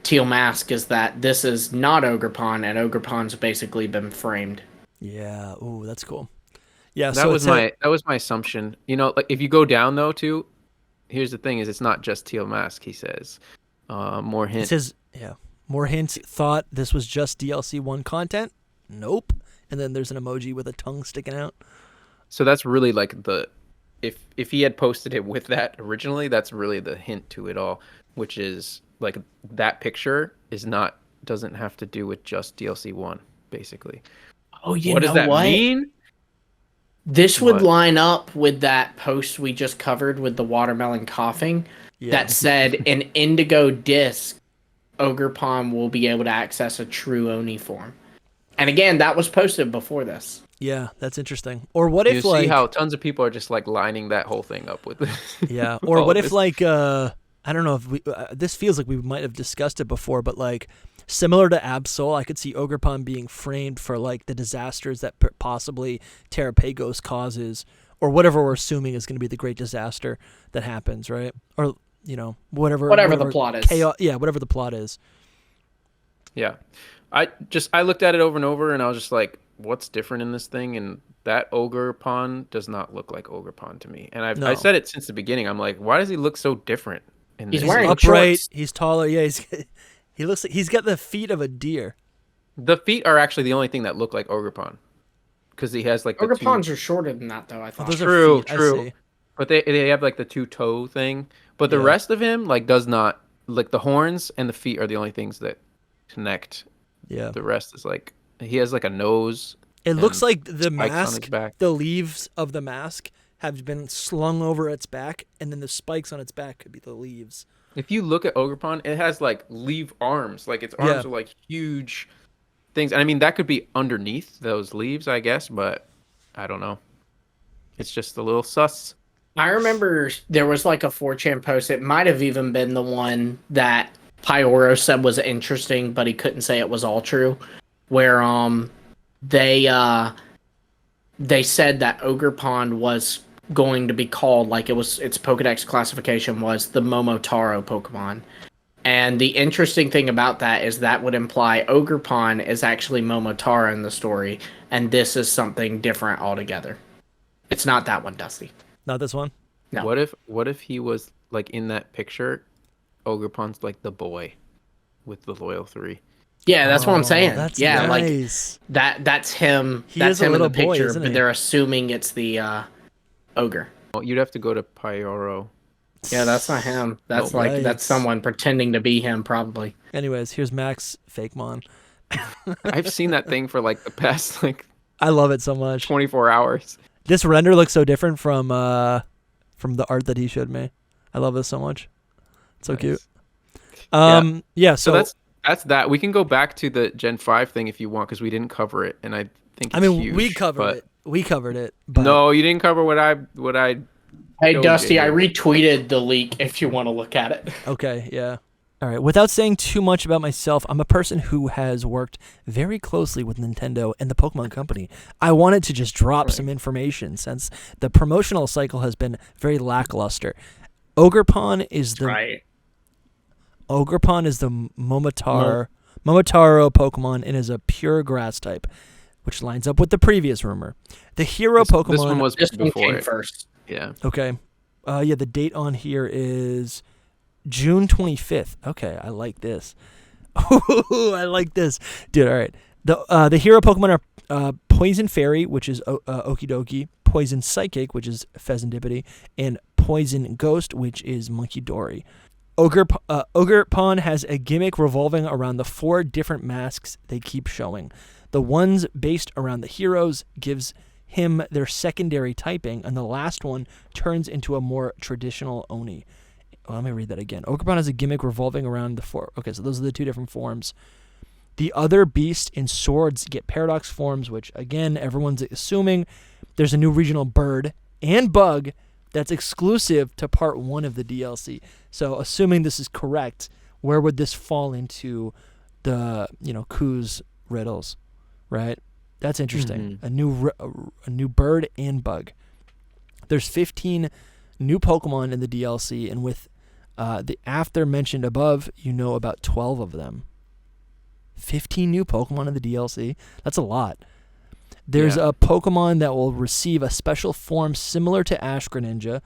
Teal Mask is that this is not Ogerpon, and Ogerpon's basically been framed. Yeah. Ooh, that's cool. Yeah. That was my assumption. You know, like if you go down though too, here's the thing: is it's not just teal mask. He says, more hints. It says, yeah, more hints. Thought this was just DLC 1 content. Nope. And then there's an emoji with a tongue sticking out. So that's really like if he had posted it with that originally, that's really the hint to it all, which is like that picture doesn't have to do with just DLC 1, basically. Oh, you what know does that what? mean? This would line up with that post we just covered with the watermelon coughing that said an indigo disc, Ogerpon will be able to access a true Oni form. And again, that was posted before this. Yeah, that's interesting. Or what if see how tons of people are just like lining that whole thing up with this? Yeah. Or what if like I don't know if we this feels like we might have discussed it before, but like similar to Absol, I could see Ogerpon being framed for like the disasters that possibly Terrapagos causes, or whatever we're assuming is going to be the great disaster that happens, right? Or whatever the plot is. Chaos, yeah, whatever the plot is. Yeah. I looked at it over and over, and I was just like, what's different in this thing? And that Ogerpon does not look like Ogerpon to me. And I said it since the beginning. I'm like, why does he look so different? He's wearing upright. Shorts. He's taller. Yeah, he looks like he's got the feet of a deer. The feet are actually the only thing that look like Ogerpon, because he has like the Ogerpons are shorter than that, though. I thought. Those true, are feet, true. I see. But they have like the 2-toe thing. But the rest of him like does not, like the horns and the feet are the only things that connect. Yeah. The rest is like he has like a nose. It looks like the mask, the leaves of the mask have been slung over its back, and then the spikes on its back could be the leaves. If you look at Ogerpon, it has like leaf arms. Like its arms are like huge things. And I mean, that could be underneath those leaves, I guess, but I don't know. It's just a little sus. I remember there was like a 4chan post. It might have even been the one that Pyoro said was interesting, but he couldn't say it was all true. Where they said that Ogerpon was going to be called, like its Pokedex classification was the Momotaro Pokemon. And the interesting thing about that is that would imply Ogerpon is actually Momotaro in the story, and this is something different altogether. It's not that one, Dusty. Not this one? No. What if he was like in that picture, Ogerpon's like the boy with the loyal 3? Yeah, that's what I'm saying. That's nice. Like that's him. That's him in the picture, but they're assuming it's the ogre. Well, you'd have to go to Pyoro. Yeah, that's not him. That's that's someone pretending to be him, probably. Anyways, here's Max Fakemon. I've seen that thing for like the past I love it so much. 24 hours. This render looks so different from the art that he showed me. I love this so much. It's so cute. So that's that. We can go back to the Gen 5 thing if you want, because we didn't cover it, and I think it's huge, we covered it. We covered it. But... No, you didn't cover what I. Hey, Dusty, I retweeted the leak if you want to look at it. Okay, yeah. All right. Without saying too much about myself, I'm a person who has worked very closely with Nintendo and the Pokemon Company. I wanted to just drop some information since the promotional cycle has been very lackluster. Ogerpon is the Momotaro Pokemon and is a pure grass type, which lines up with the previous rumor. The hero Pokemon. This one was before it. First. Yeah. Okay. The date on here is June 25th. Okay, I like this. Oh, I like this, dude. All right. The hero Pokemon are Poison Fairy, which is Okidoki, Poison Psychic, which is Pheasantipity, and Poison Ghost, which is Munkidori. Ogerpon has a gimmick revolving around the 4 different masks they keep showing. The ones based around the heroes gives him their secondary typing, and the last one turns into a more traditional Oni. Well, let me read that again. Ogerpon has a gimmick revolving around the 4. Okay, so those are the 2 different forms. The other beasts in swords get paradox forms, which, again, everyone's assuming there's a new regional bird and bug that's exclusive to part 1 of the DLC. So, assuming this is correct, where would this fall into the, Ku's riddles, right? That's interesting. Mm-hmm. A new bird and bug. There's 15 new Pokemon in the DLC, and with the after mentioned above, about 12 of them. 15 new Pokemon in the DLC. That's a lot. There's a Pokemon that will receive a special form similar to Ash Greninja,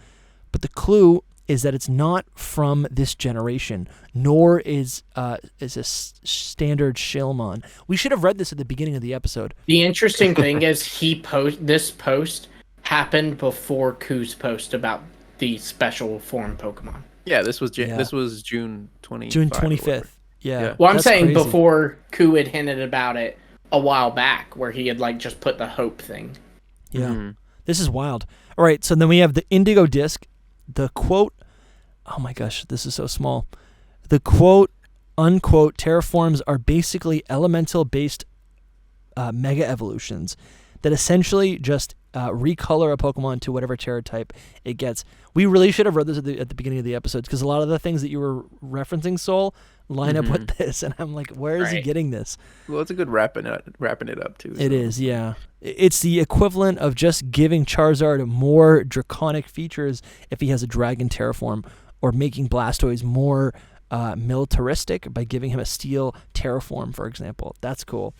but the clue is that it's not from this generation, nor is a standard Shellmon. We should have read this at the beginning of the episode. The interesting thing is this post happened before Ku's post about the special form Pokemon. Yeah, this was June 25th. June 25th. Yeah. Well, I'm saying crazy. before Ku had hinted about it a while back, where he had like just put the hope thing. Yeah. Mm-hmm. This is wild. All right, so then we have the Indigo Disc. The quote, oh my gosh, this is so small. The quote, unquote, terraforms are basically elemental-based mega evolutions that essentially just recolor a Pokemon to whatever terra type it gets. We really should have read this at the beginning of the episodes, because a lot of the things that you were referencing, Soul, line up with this, and I'm like, where is he getting this? Well, it's a good wrapping it up too. So. It is, yeah. It's the equivalent of just giving Charizard more draconic features if he has a dragon terraform, or making Blastoise more militaristic by giving him a steel terraform, for example. That's cool.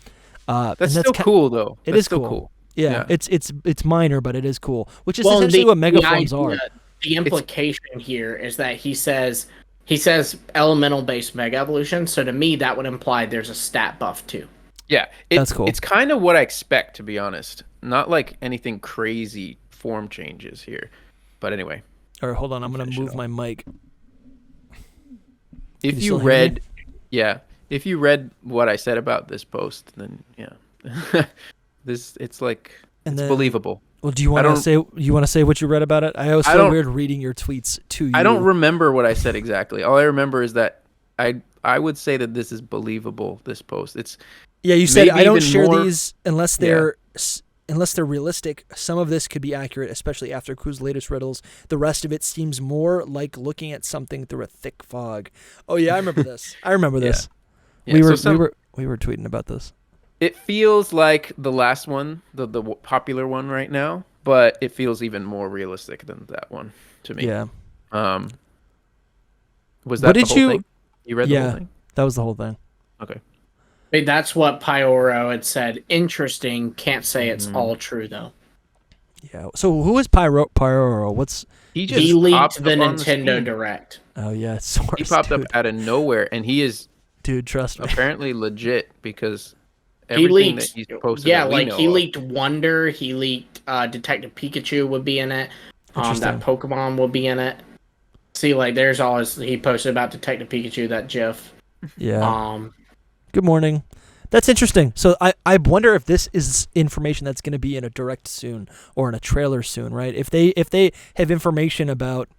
That's still cool, though. It is cool. Yeah, it's minor, but it is cool, which is essentially what megaforms are. The implication here is that he says elemental-based mega evolution, so to me that would imply there's a stat buff too. Yeah, that's cool. It's kind of what I expect, to be honest. Not like anything crazy form changes here, but anyway. All right, hold on. I'm gonna move my mic. If you read what I said about this post, then it's believable. Well, do you want to say what you read about it? I always feel weird reading your tweets to you. I don't remember what I said exactly. All I remember is that I would say that this is believable. This post, you said I don't share these unless they're realistic. Some of this could be accurate, especially after Ku's latest riddles. The rest of it seems more like looking at something through a thick fog. Oh yeah, I remember this. Yeah. We were tweeting about this. It feels like the last one, the popular one right now, but it feels even more realistic than that one to me. Yeah. Was that the whole thing? You read the whole thing? That was the whole thing. Okay. Wait, that's what Pyoro had said. Interesting. Can't say it's all true though. Yeah. So who is Pyoro? He leaked the Nintendo Direct. Oh yeah, he popped up out of nowhere, and he is, dude. Trust me, apparently legit, because he leaked. That he's posted he leaked Wonder. He leaked Detective Pikachu would be in it. That Pokemon will be in it. See, there's all he posted about Detective Pikachu, that GIF. Yeah. Good morning. That's interesting. So I wonder if this is information that's going to be in a direct soon or in a trailer soon, right? If they have information about,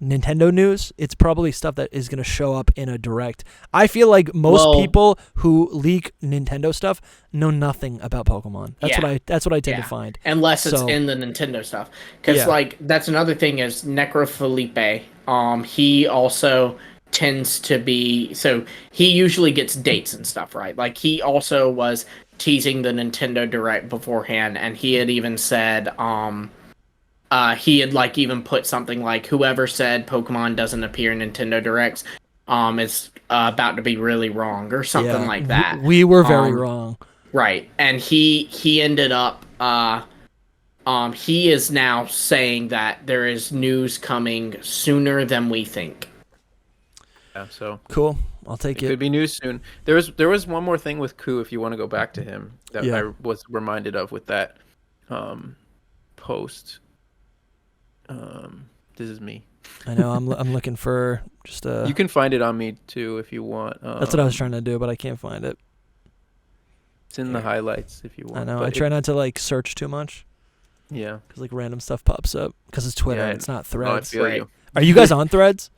Nintendo news, it's probably stuff that is going to show up in a direct. I feel like most people who leak Nintendo stuff know nothing about Pokemon. That's what I tend to find. Unless it's in the Nintendo stuff. Because that's another thing is Necrofelipe. He also tends to be, so he usually gets dates and stuff, right? He also was teasing the Nintendo Direct beforehand, and he had even said he had even put something like, whoever said Pokemon doesn't appear in Nintendo Directs is about to be really wrong, or something like that. We were very wrong. Right. And he ended up he is now saying that there is news coming sooner than we think. Yeah, so cool. I'll take it. Could be news soon. There was one more thing with Ku, if you want to go back to him, that I was reminded of with that post. This is me. I know. I'm looking for just a. You can find it on me too if you want. That's what I was trying to do, but I can't find it. It's in the highlights if you want. I know. I try not to search too much. Yeah. Because random stuff pops up. Because it's Twitter. And it's not Threads. No, I feel you. Are you guys on Threads?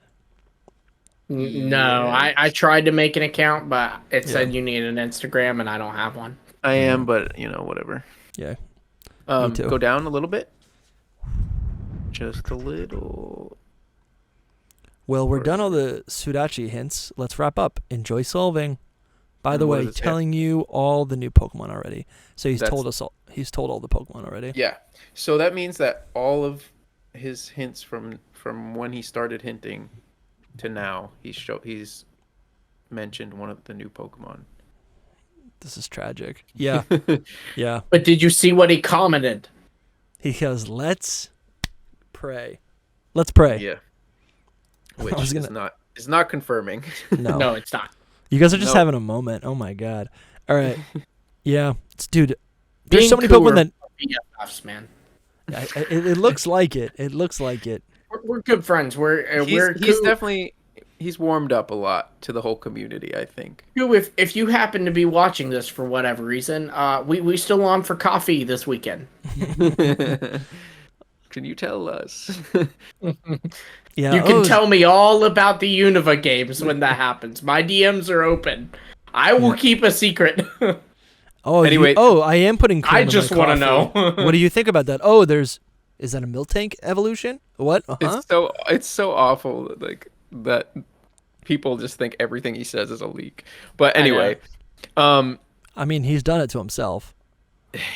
No, I tried to make an account, but it said you need an Instagram, and I don't have one. I am, but whatever. Yeah. Me too. Go down a little bit. Just a little. Well, we're done all the Sudachi hints. Let's wrap up. Enjoy solving. By the way, telling you all the new Pokemon already. So he's told us all. He's told all the Pokemon already. Yeah. So that means that all of his hints from when he started hinting to now, he's mentioned one of the new Pokemon. This is tragic. Yeah. Yeah. But did you see what he commented? He goes, let's pray. Let's pray. Yeah. Which is not confirming. No. No, it's not. You guys are just having a moment. Oh my god. All right. Yeah. Dude, there's so many Pokemon that BFFs, man. It looks like it. It looks like it. We're good friends. He's definitely warmed up a lot to the whole community, I think. If you happen to be watching this for whatever reason, we still on for coffee this weekend. Can you tell us? Yeah, you can tell me all about the Unova games when that happens. My DMs are open. I will keep a secret. Anyway, I am putting cream I just want to know. What do you think about that? Oh, is that a Miltank evolution? What? It's so awful that people just think everything he says is a leak. But anyway, I mean, he's done it to himself.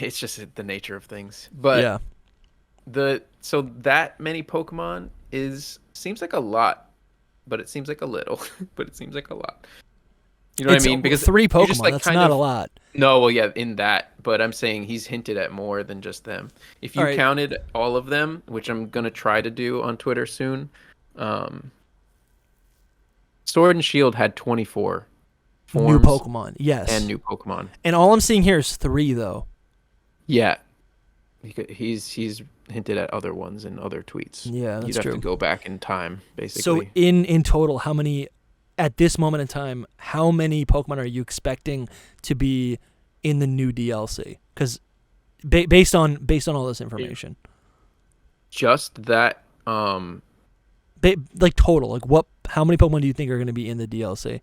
It's just the nature of things. But yeah, so that many Pokemon seems like a lot, but it seems like a little, but it seems like a lot. You know what I mean? Because 3 Pokemon, that's not a lot. No, well, yeah, in that, but I'm saying he's hinted at more than just them. If you counted all of them, which I'm gonna try to do on Twitter soon, Sword and Shield had 24 forms, new Pokemon, yes, and new Pokemon. And all I'm seeing here is 3, though. Yeah, he's hinted at other ones in other tweets. Yeah, that's You'd have true. to go back in time, basically. So in total, how many, at this moment in time, how many Pokemon are you expecting to be in the new DLC? Because based on all this information, just that, like total, like how many Pokemon do you think are going to be in the DLC?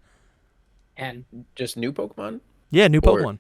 And just new Pokemon? Yeah, new Pokemon.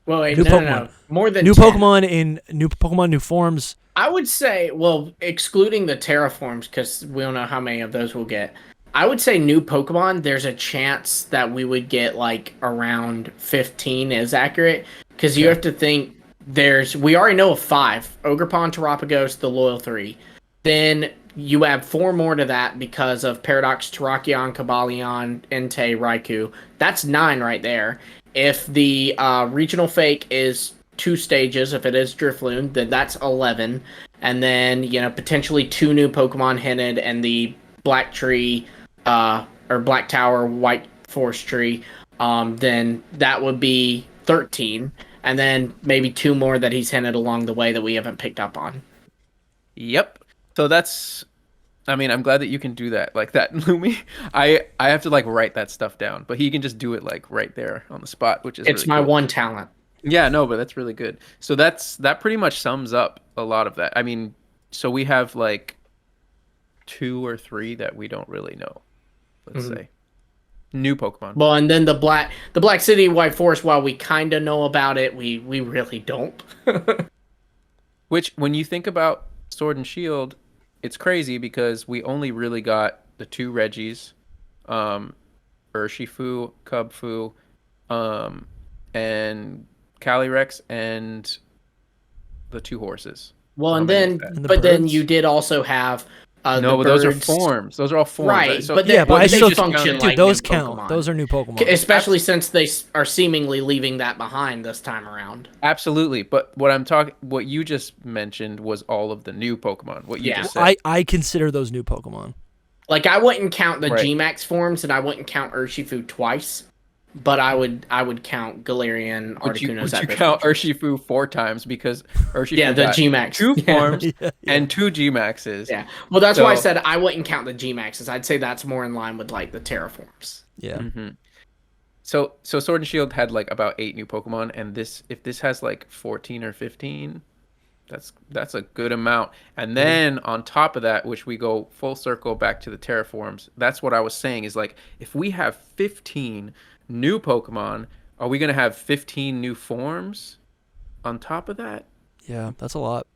Well, wait, new Pokemon. No. More than new 10. Pokemon, new forms. I would say, well, excluding the terraforms, because we don't know how many of those we'll get. I would say new Pokemon, there's a chance that we would get like around 15 is accurate. Because you have to think we already know of 5. Ogerpon, Terapagos, the Loyal 3. Then you add 4 more to that because of Paradox, Terrakion, Cobalion, Entei, Raikou. That's 9 right there. If the regional fake is 2 stages, if it is Drifloon, then that's 11. And then, potentially 2 new Pokemon hinted and the Black Tree, or Black Tower, White Forest Tree, then that would be 13. And then maybe 2 more that he's hinted along the way that we haven't picked up on. Yep. So I'm glad that you can do that like that, Lumi. I have to write that stuff down, but he can just do it right there on the spot, which is it's really my cool. one talent. Yeah, no, but that's really good. So that pretty much sums up a lot of that. I mean, so we have 2 or 3 that we don't really know. Let's say new Pokemon. Well, and then the Black City, White Forest. While we kind of know about it, we really don't. Which, when you think about Sword and Shield, it's crazy because we only really got the 2 Reggies, Urshifu, Cubfu, and Calyrex, and the 2 horses. Well, then you did also have no, but those are forms. Those are all forms. Right, So, but I still function like those new count. Pokemon. Those are new Pokemon. Especially since they are seemingly leaving that behind this time around. Absolutely, but what you just mentioned was all of the new Pokemon. What you just said. I consider those new Pokemon. I wouldn't count the G-Max forms, and I wouldn't count Urshifu twice. But I would count Galarian, Articuno, Would you count Urshifu 4 times because Urshifu the G-Max 2 forms and 2 G-Maxes. Yeah. Well, that's why I said I wouldn't count the G-Maxes. I'd say that's more in line with the terraforms. Yeah. Mm-hmm. So Sword and Shield had about 8 new Pokemon, and if this has 14 or 15, that's a good amount. And then on top of that, which we go full circle back to the terraforms, that's what I was saying is if we have 15 new Pokemon, are we going to have 15 new forms on top of that? Yeah, that's a lot.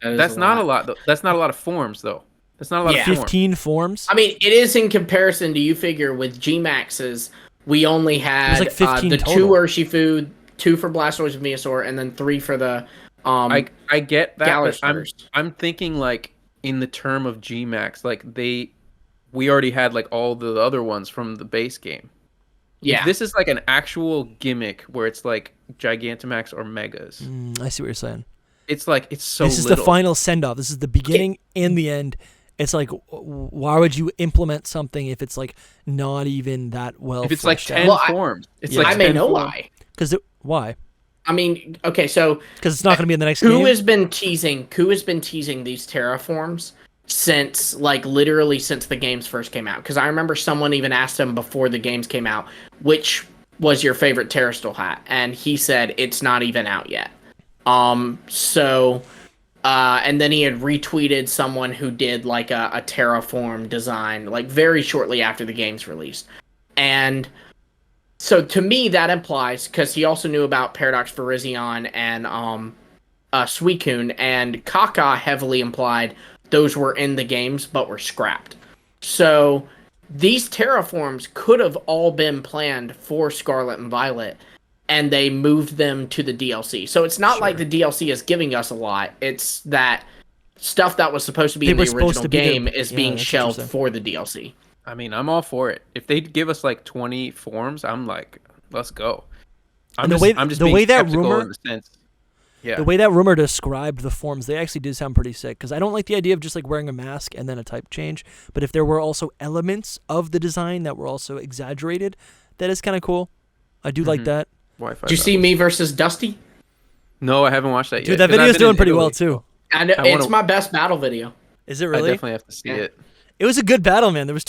That's not a lot, though. That's not a lot of forms, though. That's not a lot of 15 forms? I mean, it is in comparison to, you figure, with G-Maxes, we only had the 15 2 total. Urshifu, 2 for Blastoise and Venusaur, and then 3 for the I get that, Galarian. I'm thinking in the term of G-Max, we already had all the other ones from the base game. Yeah. If this is an actual gimmick where it's Gigantamax or Megas. I see what you're saying. It's like it's so. This is little. the final send off. This is the beginning and the end. It's like, why would you implement something if it's like not even that well? If it's like 10 forms, it's like I may know why. Why? I mean, okay, so because it's not going to be in the next game. Who has been teasing these terraforms since literally since the games first came out? Because I remember someone even asked him before the games came out, which was your favorite Terrastal hat, and he said it's not even out yet. And then he had retweeted someone who did like a terraform design like very shortly after the game's released, and so to me that implies, because he also knew about Paradox Virizion and Suicune, and Kaka heavily implied those were in the games but were scrapped. So these terraforms could have all been planned for Scarlet and Violet, and they moved them to the DLC. So it's not like the DLC is giving us a lot. It's that stuff that was supposed to be in the original game is being shelved for the DLC. I mean, I'm all for it. If they give us like 20 forms, I'm like, let's go. The way that rumor described the forms, they actually did sound pretty sick. Because I don't like the idea of just like wearing a mask and then a type change. But if there were also elements of the design that were also exaggerated, that is kind of cool. I do like that. Did you see Me versus Dusty? No, I haven't watched that yet. Dude, that video's doing pretty well too. I know, it's my best battle video. Is it really? I definitely have to see it. It was a good battle, man. There was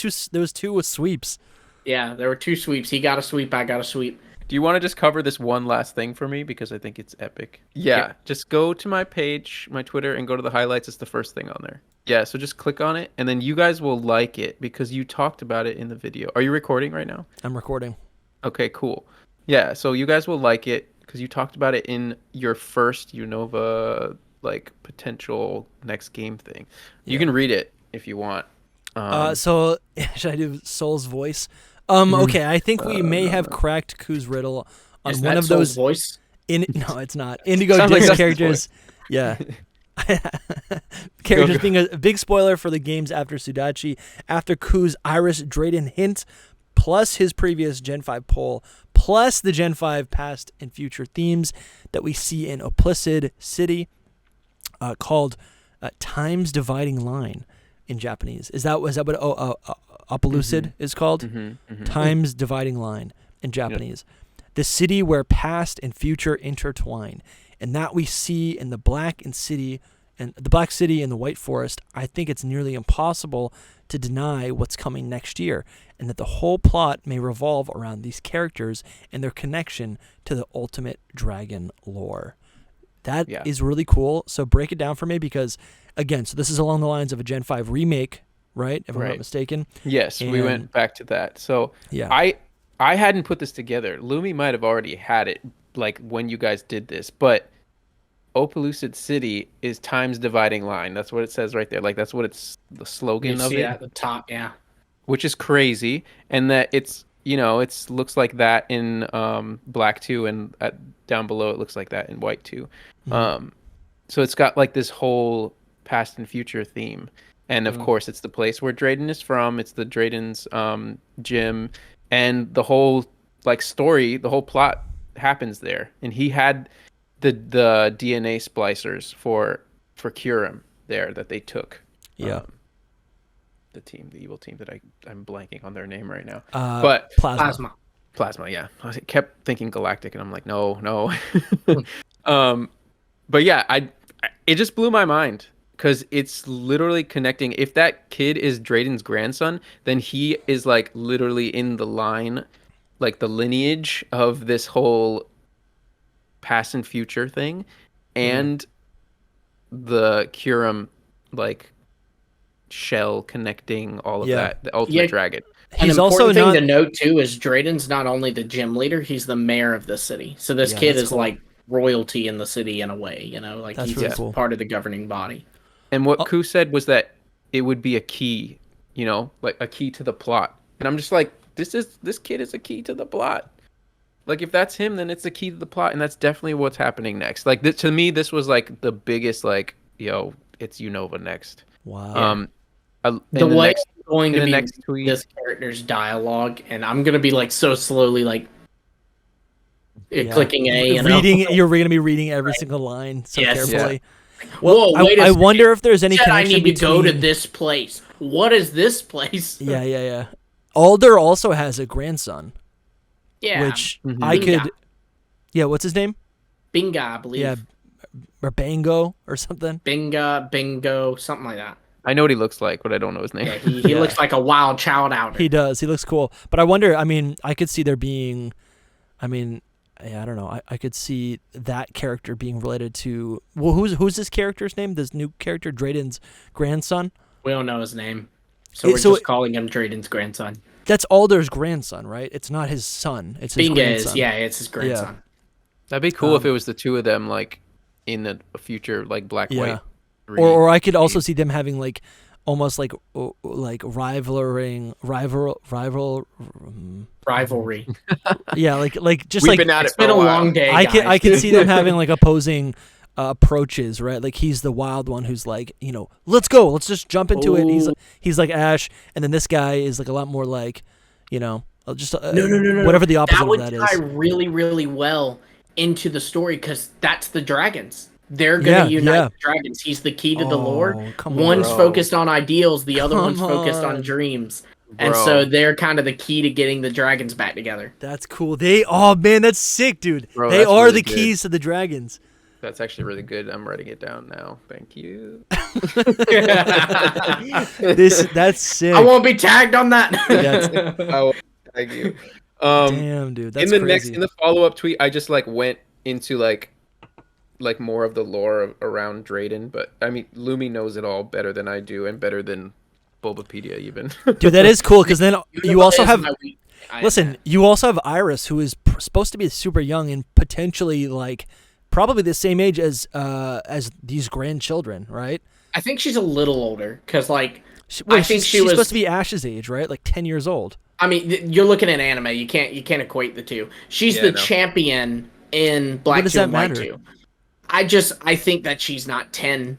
two with sweeps. Yeah, there were 2 sweeps. He got a sweep, I got a sweep. Do you want to just cover this one last thing for me, because I think it's epic? Yeah, just go to my page, my Twitter, and go to the highlights. It's the first thing on there. Yeah, so just click on it, and then you guys will like it because you talked about it in the video. Are you recording right now? I'm recording. Okay, cool. Yeah, so you guys will like it because you talked about it in your first Unova potential next game thing. You can read it if you want. So should I do Soul's voice? Okay, I think we may have cracked Ku's riddle on Is one that of Soul's those. voice? No, it's not. Indigo Disc characters. Yeah. Characters being a big spoiler for the games after Sudachi, after Ku's Iris Drayden hint, plus his previous Gen 5 poll, plus the Gen 5 past and future themes that we see in Oplicid City, called Time's Dividing Line in Japanese. Is that what Oplicid is called? Time's Dividing Line in Japanese. Yep. The city where past and future intertwine. And that we see in the Black City and the White Forest. I think it's nearly impossible to deny what's coming next year, and that the whole plot may revolve around these characters and their connection to the ultimate dragon lore. That is really cool. So break it down for me, because again, so this is along the lines of a Gen 5 remake, right? If I'm not mistaken. Yes, we went back to that. So I hadn't put this together. Lumi might have already had it when you guys did this, but Oplicid City is Time's Dividing Line. That's what it says right there. That's what it's the slogan of it. At the top, yeah. Which is crazy, and that it's it looks like that in Black 2, and down below it looks like that in White 2. So it's got this whole past and future theme, and of course it's the place where Drayden is from. It's the Drayden's gym, and the whole story, the whole plot happens there. And he had the DNA splicers for Kyurem there that they took. The evil team that I'm blanking on their name right now. But Plasma, yeah. I kept thinking Galactic, and I'm like, no. But yeah, it just blew my mind, because it's literally connecting. If that kid is Drayden's grandson, then he is literally in the line, the lineage of this whole past and future thing, and the Kyurem shell connecting all of that, the ultimate dragon. An important thing to note too is Drayden's not only the gym leader, he's the mayor of the city. So this kid is cool. Royalty in the city in a way, he's really cool. Part of the governing body. And what Ku said was that it would be a key, a key to the plot. And I'm just this kid is a key to the plot. If that's him, then it's the key to the plot, and that's definitely what's happening next. To me, this was the biggest it's Unova next. Wow. The way it's going to be this character's dialogue, and I'm gonna be so slowly clicking A and You're going to be reading every single line so carefully. Yeah. Well, I wonder if there's any connection I need between... to go to this place. What is this place? Yeah. Alder also has a grandson. Yeah. Which I could... Yeah, what's his name? Binga, I believe. Yeah, or Bango or something. Bingo, something like that. I know what he looks like, but I don't know his name. Yeah, he looks like a wild child out there. He does. He looks cool. But I wonder, I could see there being... I don't know. I could see that character being related to... Well, who's this character's name? This new character, Drayden's grandson? We don't know his name. So we're just calling him Drayden's grandson. That's Alder's grandson, right? It's not his son. It's his grandson. It's his grandson. Yeah. That'd be cool if it was the two of them, like, in a future, like, black-white. Or I could also see them having, like, almost like rivalry. Yeah, like just We've like been at it's been a long day. I can see them having like opposing approaches, right? Like he's the wild one who's like, let's go, let's just jump into it. He's like Ash, and then this guy is like a lot more like, just no. whatever the opposite of that is. That would tie really, really well into the story because that's the dragons. They're gonna unite the dragons. He's the key to the lore. One's focused on ideals, the other one's focused on dreams. And so they're kind of the key to getting the dragons back together. That's cool. That's sick, dude. They are the keys to the dragons. That's actually really good. I'm writing it down now. Thank you. That's sick. I won't be tagged on that. I will tag you. Damn, dude. That's crazy. In the follow-up tweet, I just like went into like more of the lore around Drayden, but I mean, Lumi knows it all better than I do, and better than Bulbapedia even. Dude, that is cool because then you also have. Listen, you also have Iris, who is supposed to be super young and potentially like probably the same age as these grandchildren, right? I think she's a little older because like I think she's supposed to be Ash's age, right? Like 10 years old. I mean, you're looking at anime. You can't equate the two. She's the champion in Black 2 and White 2. I think that she's not 10.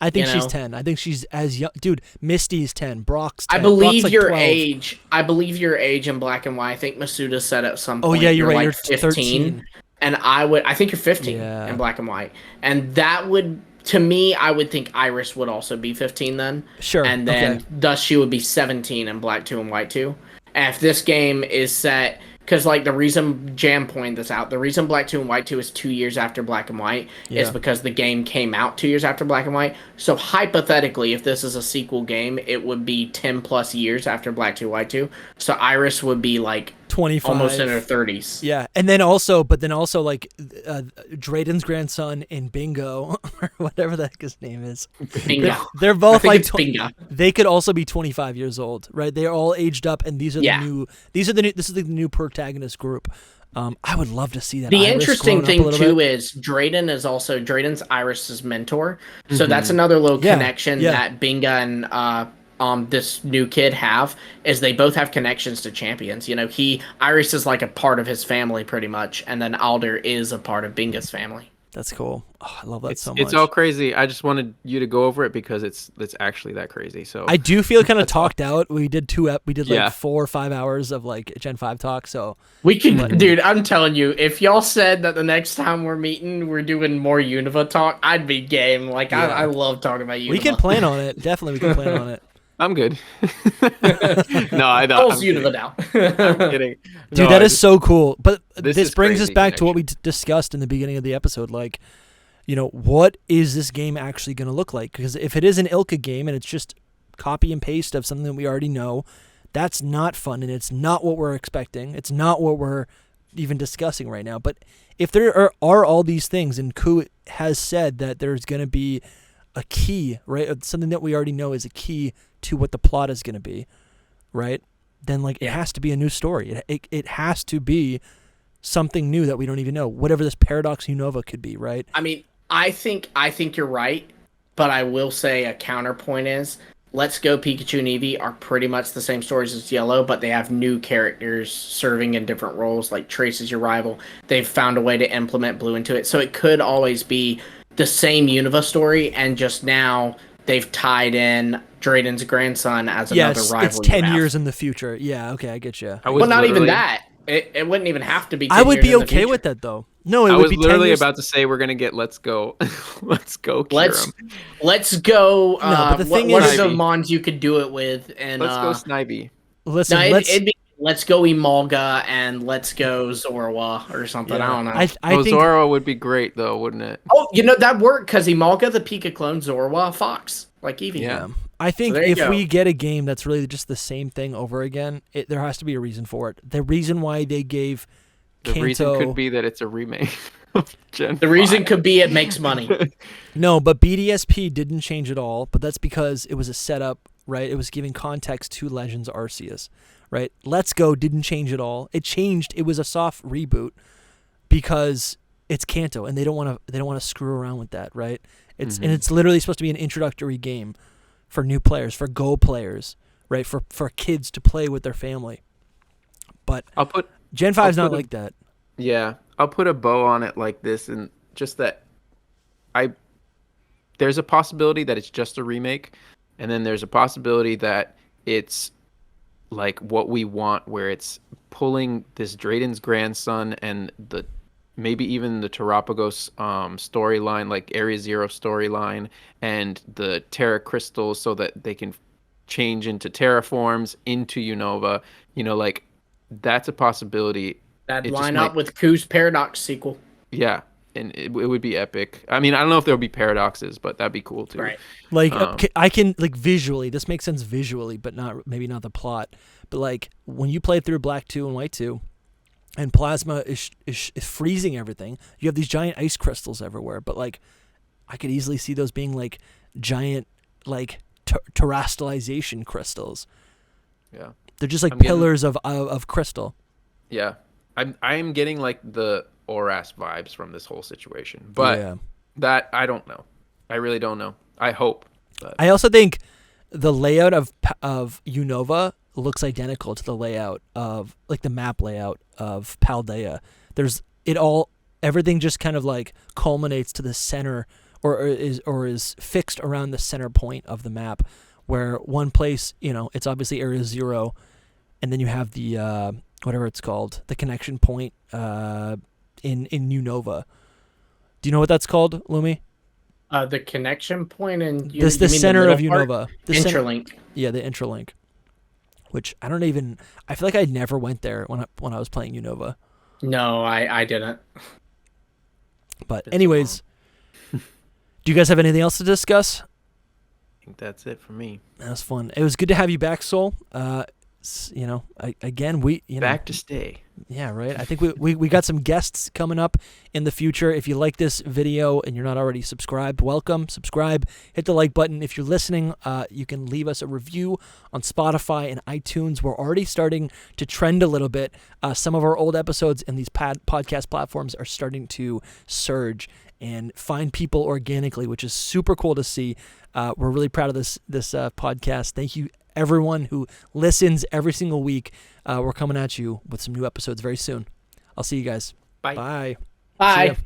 I think she's 10. I think she's as young. Dude, Misty's 10. Brock's 10. I believe Brock's your 12. age. I believe your age in Black and White. I think Masuda said at some point. Oh yeah, you're right. Like You're 15. 13. And I think you're 15 in Black and White. And that would, to me, I would think Iris would also be 15 then. Sure. And then thus she would be 17 in Black 2 and White 2. And if this game is set, because like the reason Jam pointed this out, the reason Black 2 and White 2 is 2 years after Black and White is because the game came out 2 years after Black and White. So hypothetically, if this is a sequel game, it would be 10 plus years after Black 2 White 2. So Iris would be like 25, almost in her 30s. Yeah, and then also like Drayden's grandson and Bingo or whatever the heck his name is. Bingo. They're both like Bingo. They could also be 25 years old, right? They're all aged up, and these are the new. This is the new protagonist group. I would love to see that. The interesting thing too is Drayden's Iris's mentor. So that's another little connection that Binga and this new kid have, is they both have connections to champions. Iris is like a part of his family pretty much, and then Alder is a part of Binga's family. That's cool. Oh, I love that so much. It's all crazy. I just wanted you to go over it because it's actually that crazy. So I do feel kind of talked out. We did 4 or 5 hours of like Gen 5 talk. So we can, dude. I'm telling you, if y'all said that the next time we're meeting, we're doing more Unova talk, I'd be game. Like I love talking about Unova. We can plan on it. Definitely, we can plan on it. I'm good. No, I don't. I'm Unova now. I'm kidding. Dude, that is so cool. But this brings us back connection. to what we discussed in the beginning of the episode. Like, what is this game actually going to look like? Because if it is an Ilka game and it's just copy and paste of something that we already know, that's not fun, and it's not what we're expecting. It's not what we're even discussing right now. But if there are all these things, and Ku has said that there's going to be a key, right? Something that we already know is a key to what the plot is going to be, right? Then like it has to be a new story. It has to be something new that we don't even know. Whatever this Paradox Unova could be, right? I mean, I think you're right, but I will say a counterpoint is Let's Go Pikachu and Eevee are pretty much the same stories as Yellow, but they have new characters serving in different roles. Like Trace is your rival. They've found a way to implement Blue into it, so it could always be the same Unova story, and just now they've tied in Drayden's grandson as another rival. It's 10 years in the future. Yeah, okay, I get you. Well, not even that. It wouldn't even have to be. 10 I would years be in the okay future. with that though. No, I would was be 10 literally years. about to say we're gonna get Let's Go. Let's go, Kirim. Let's go. No, but the thing what is, are the mons you could do it with? And Let's go, Snivy. Listen, no, it'd be Let's Go Emolga and Let's Go Zorua or something. Yeah. I don't know. I think Zorua would be great though, wouldn't it? Oh, that worked because Emolga, the Pika clone, Zorua, Fox, like Eevee. Yeah. I think if we get a game that's really just the same thing over again, there has to be a reason for it. The reason why they gave The reason could be that it's a remake of Gen 5. reason could be it makes money. No, but BDSP didn't change at all, but that's because it was a setup, right? It was giving context to Legends Arceus, right? Let's Go didn't change at all. It changed. It was a soft reboot because it's Kanto and they don't want to screw around with that, right? And it's literally supposed to be an introductory game for new players, for Go players, right? For kids to play with their family. But Gen 5's not like that. Yeah, I'll put a bow on it like this, and just that there's a possibility that it's just a remake, and then there's a possibility that it's like what we want, where it's pulling this Drayden's grandson and maybe even the Terapagos storyline, like Area Zero storyline, and the Terra crystals, so that they can change into terraforms into Unova. Like that's a possibility. That'd line up with Ku's Paradox sequel. Yeah, and it would be epic. I mean, I don't know if there'll be paradoxes, but that'd be cool too. Right. Like I can visually, this makes sense visually, but maybe not the plot. But like when you play through Black 2 and White 2, and Plasma is freezing everything, you have these giant ice crystals everywhere. But like, I could easily see those being like giant like terastallization crystals. Yeah, they're just like pillars of crystal. Yeah, I'm getting like the Oras vibes from this whole situation, but that I don't know. I really don't know. I hope. But. I also think the layout of Unova looks identical to the layout of like the map layout of Paldea. Everything just kind of like culminates to the center or is fixed around the center point of the map, where one place, it's obviously Area Zero, and then you have the whatever it's called, the connection point in Unova. Do you know what that's called, Lumi? The connection point in the center of Unova. The interlink. Yeah, the interlink. Which I feel like I never went there when I was playing Unova. No, I didn't. But anyways, do you guys have anything else to discuss? I think that's it for me. That was fun. It was good to have you back, Soul. Again, back to stay. Yeah, right. I think we got some guests coming up in the future. If you like this video and you're not already subscribed, welcome, subscribe, hit the like button. If you're listening, you can leave us a review on Spotify and iTunes. We're already starting to trend a little bit. Some of our old episodes in these podcast platforms are starting to surge and find people organically, which is super cool to see. We're really proud of this podcast. Thank you, everyone who listens every single week. We're coming at you with some new episodes very soon. I'll see you guys. Bye. Bye. Bye.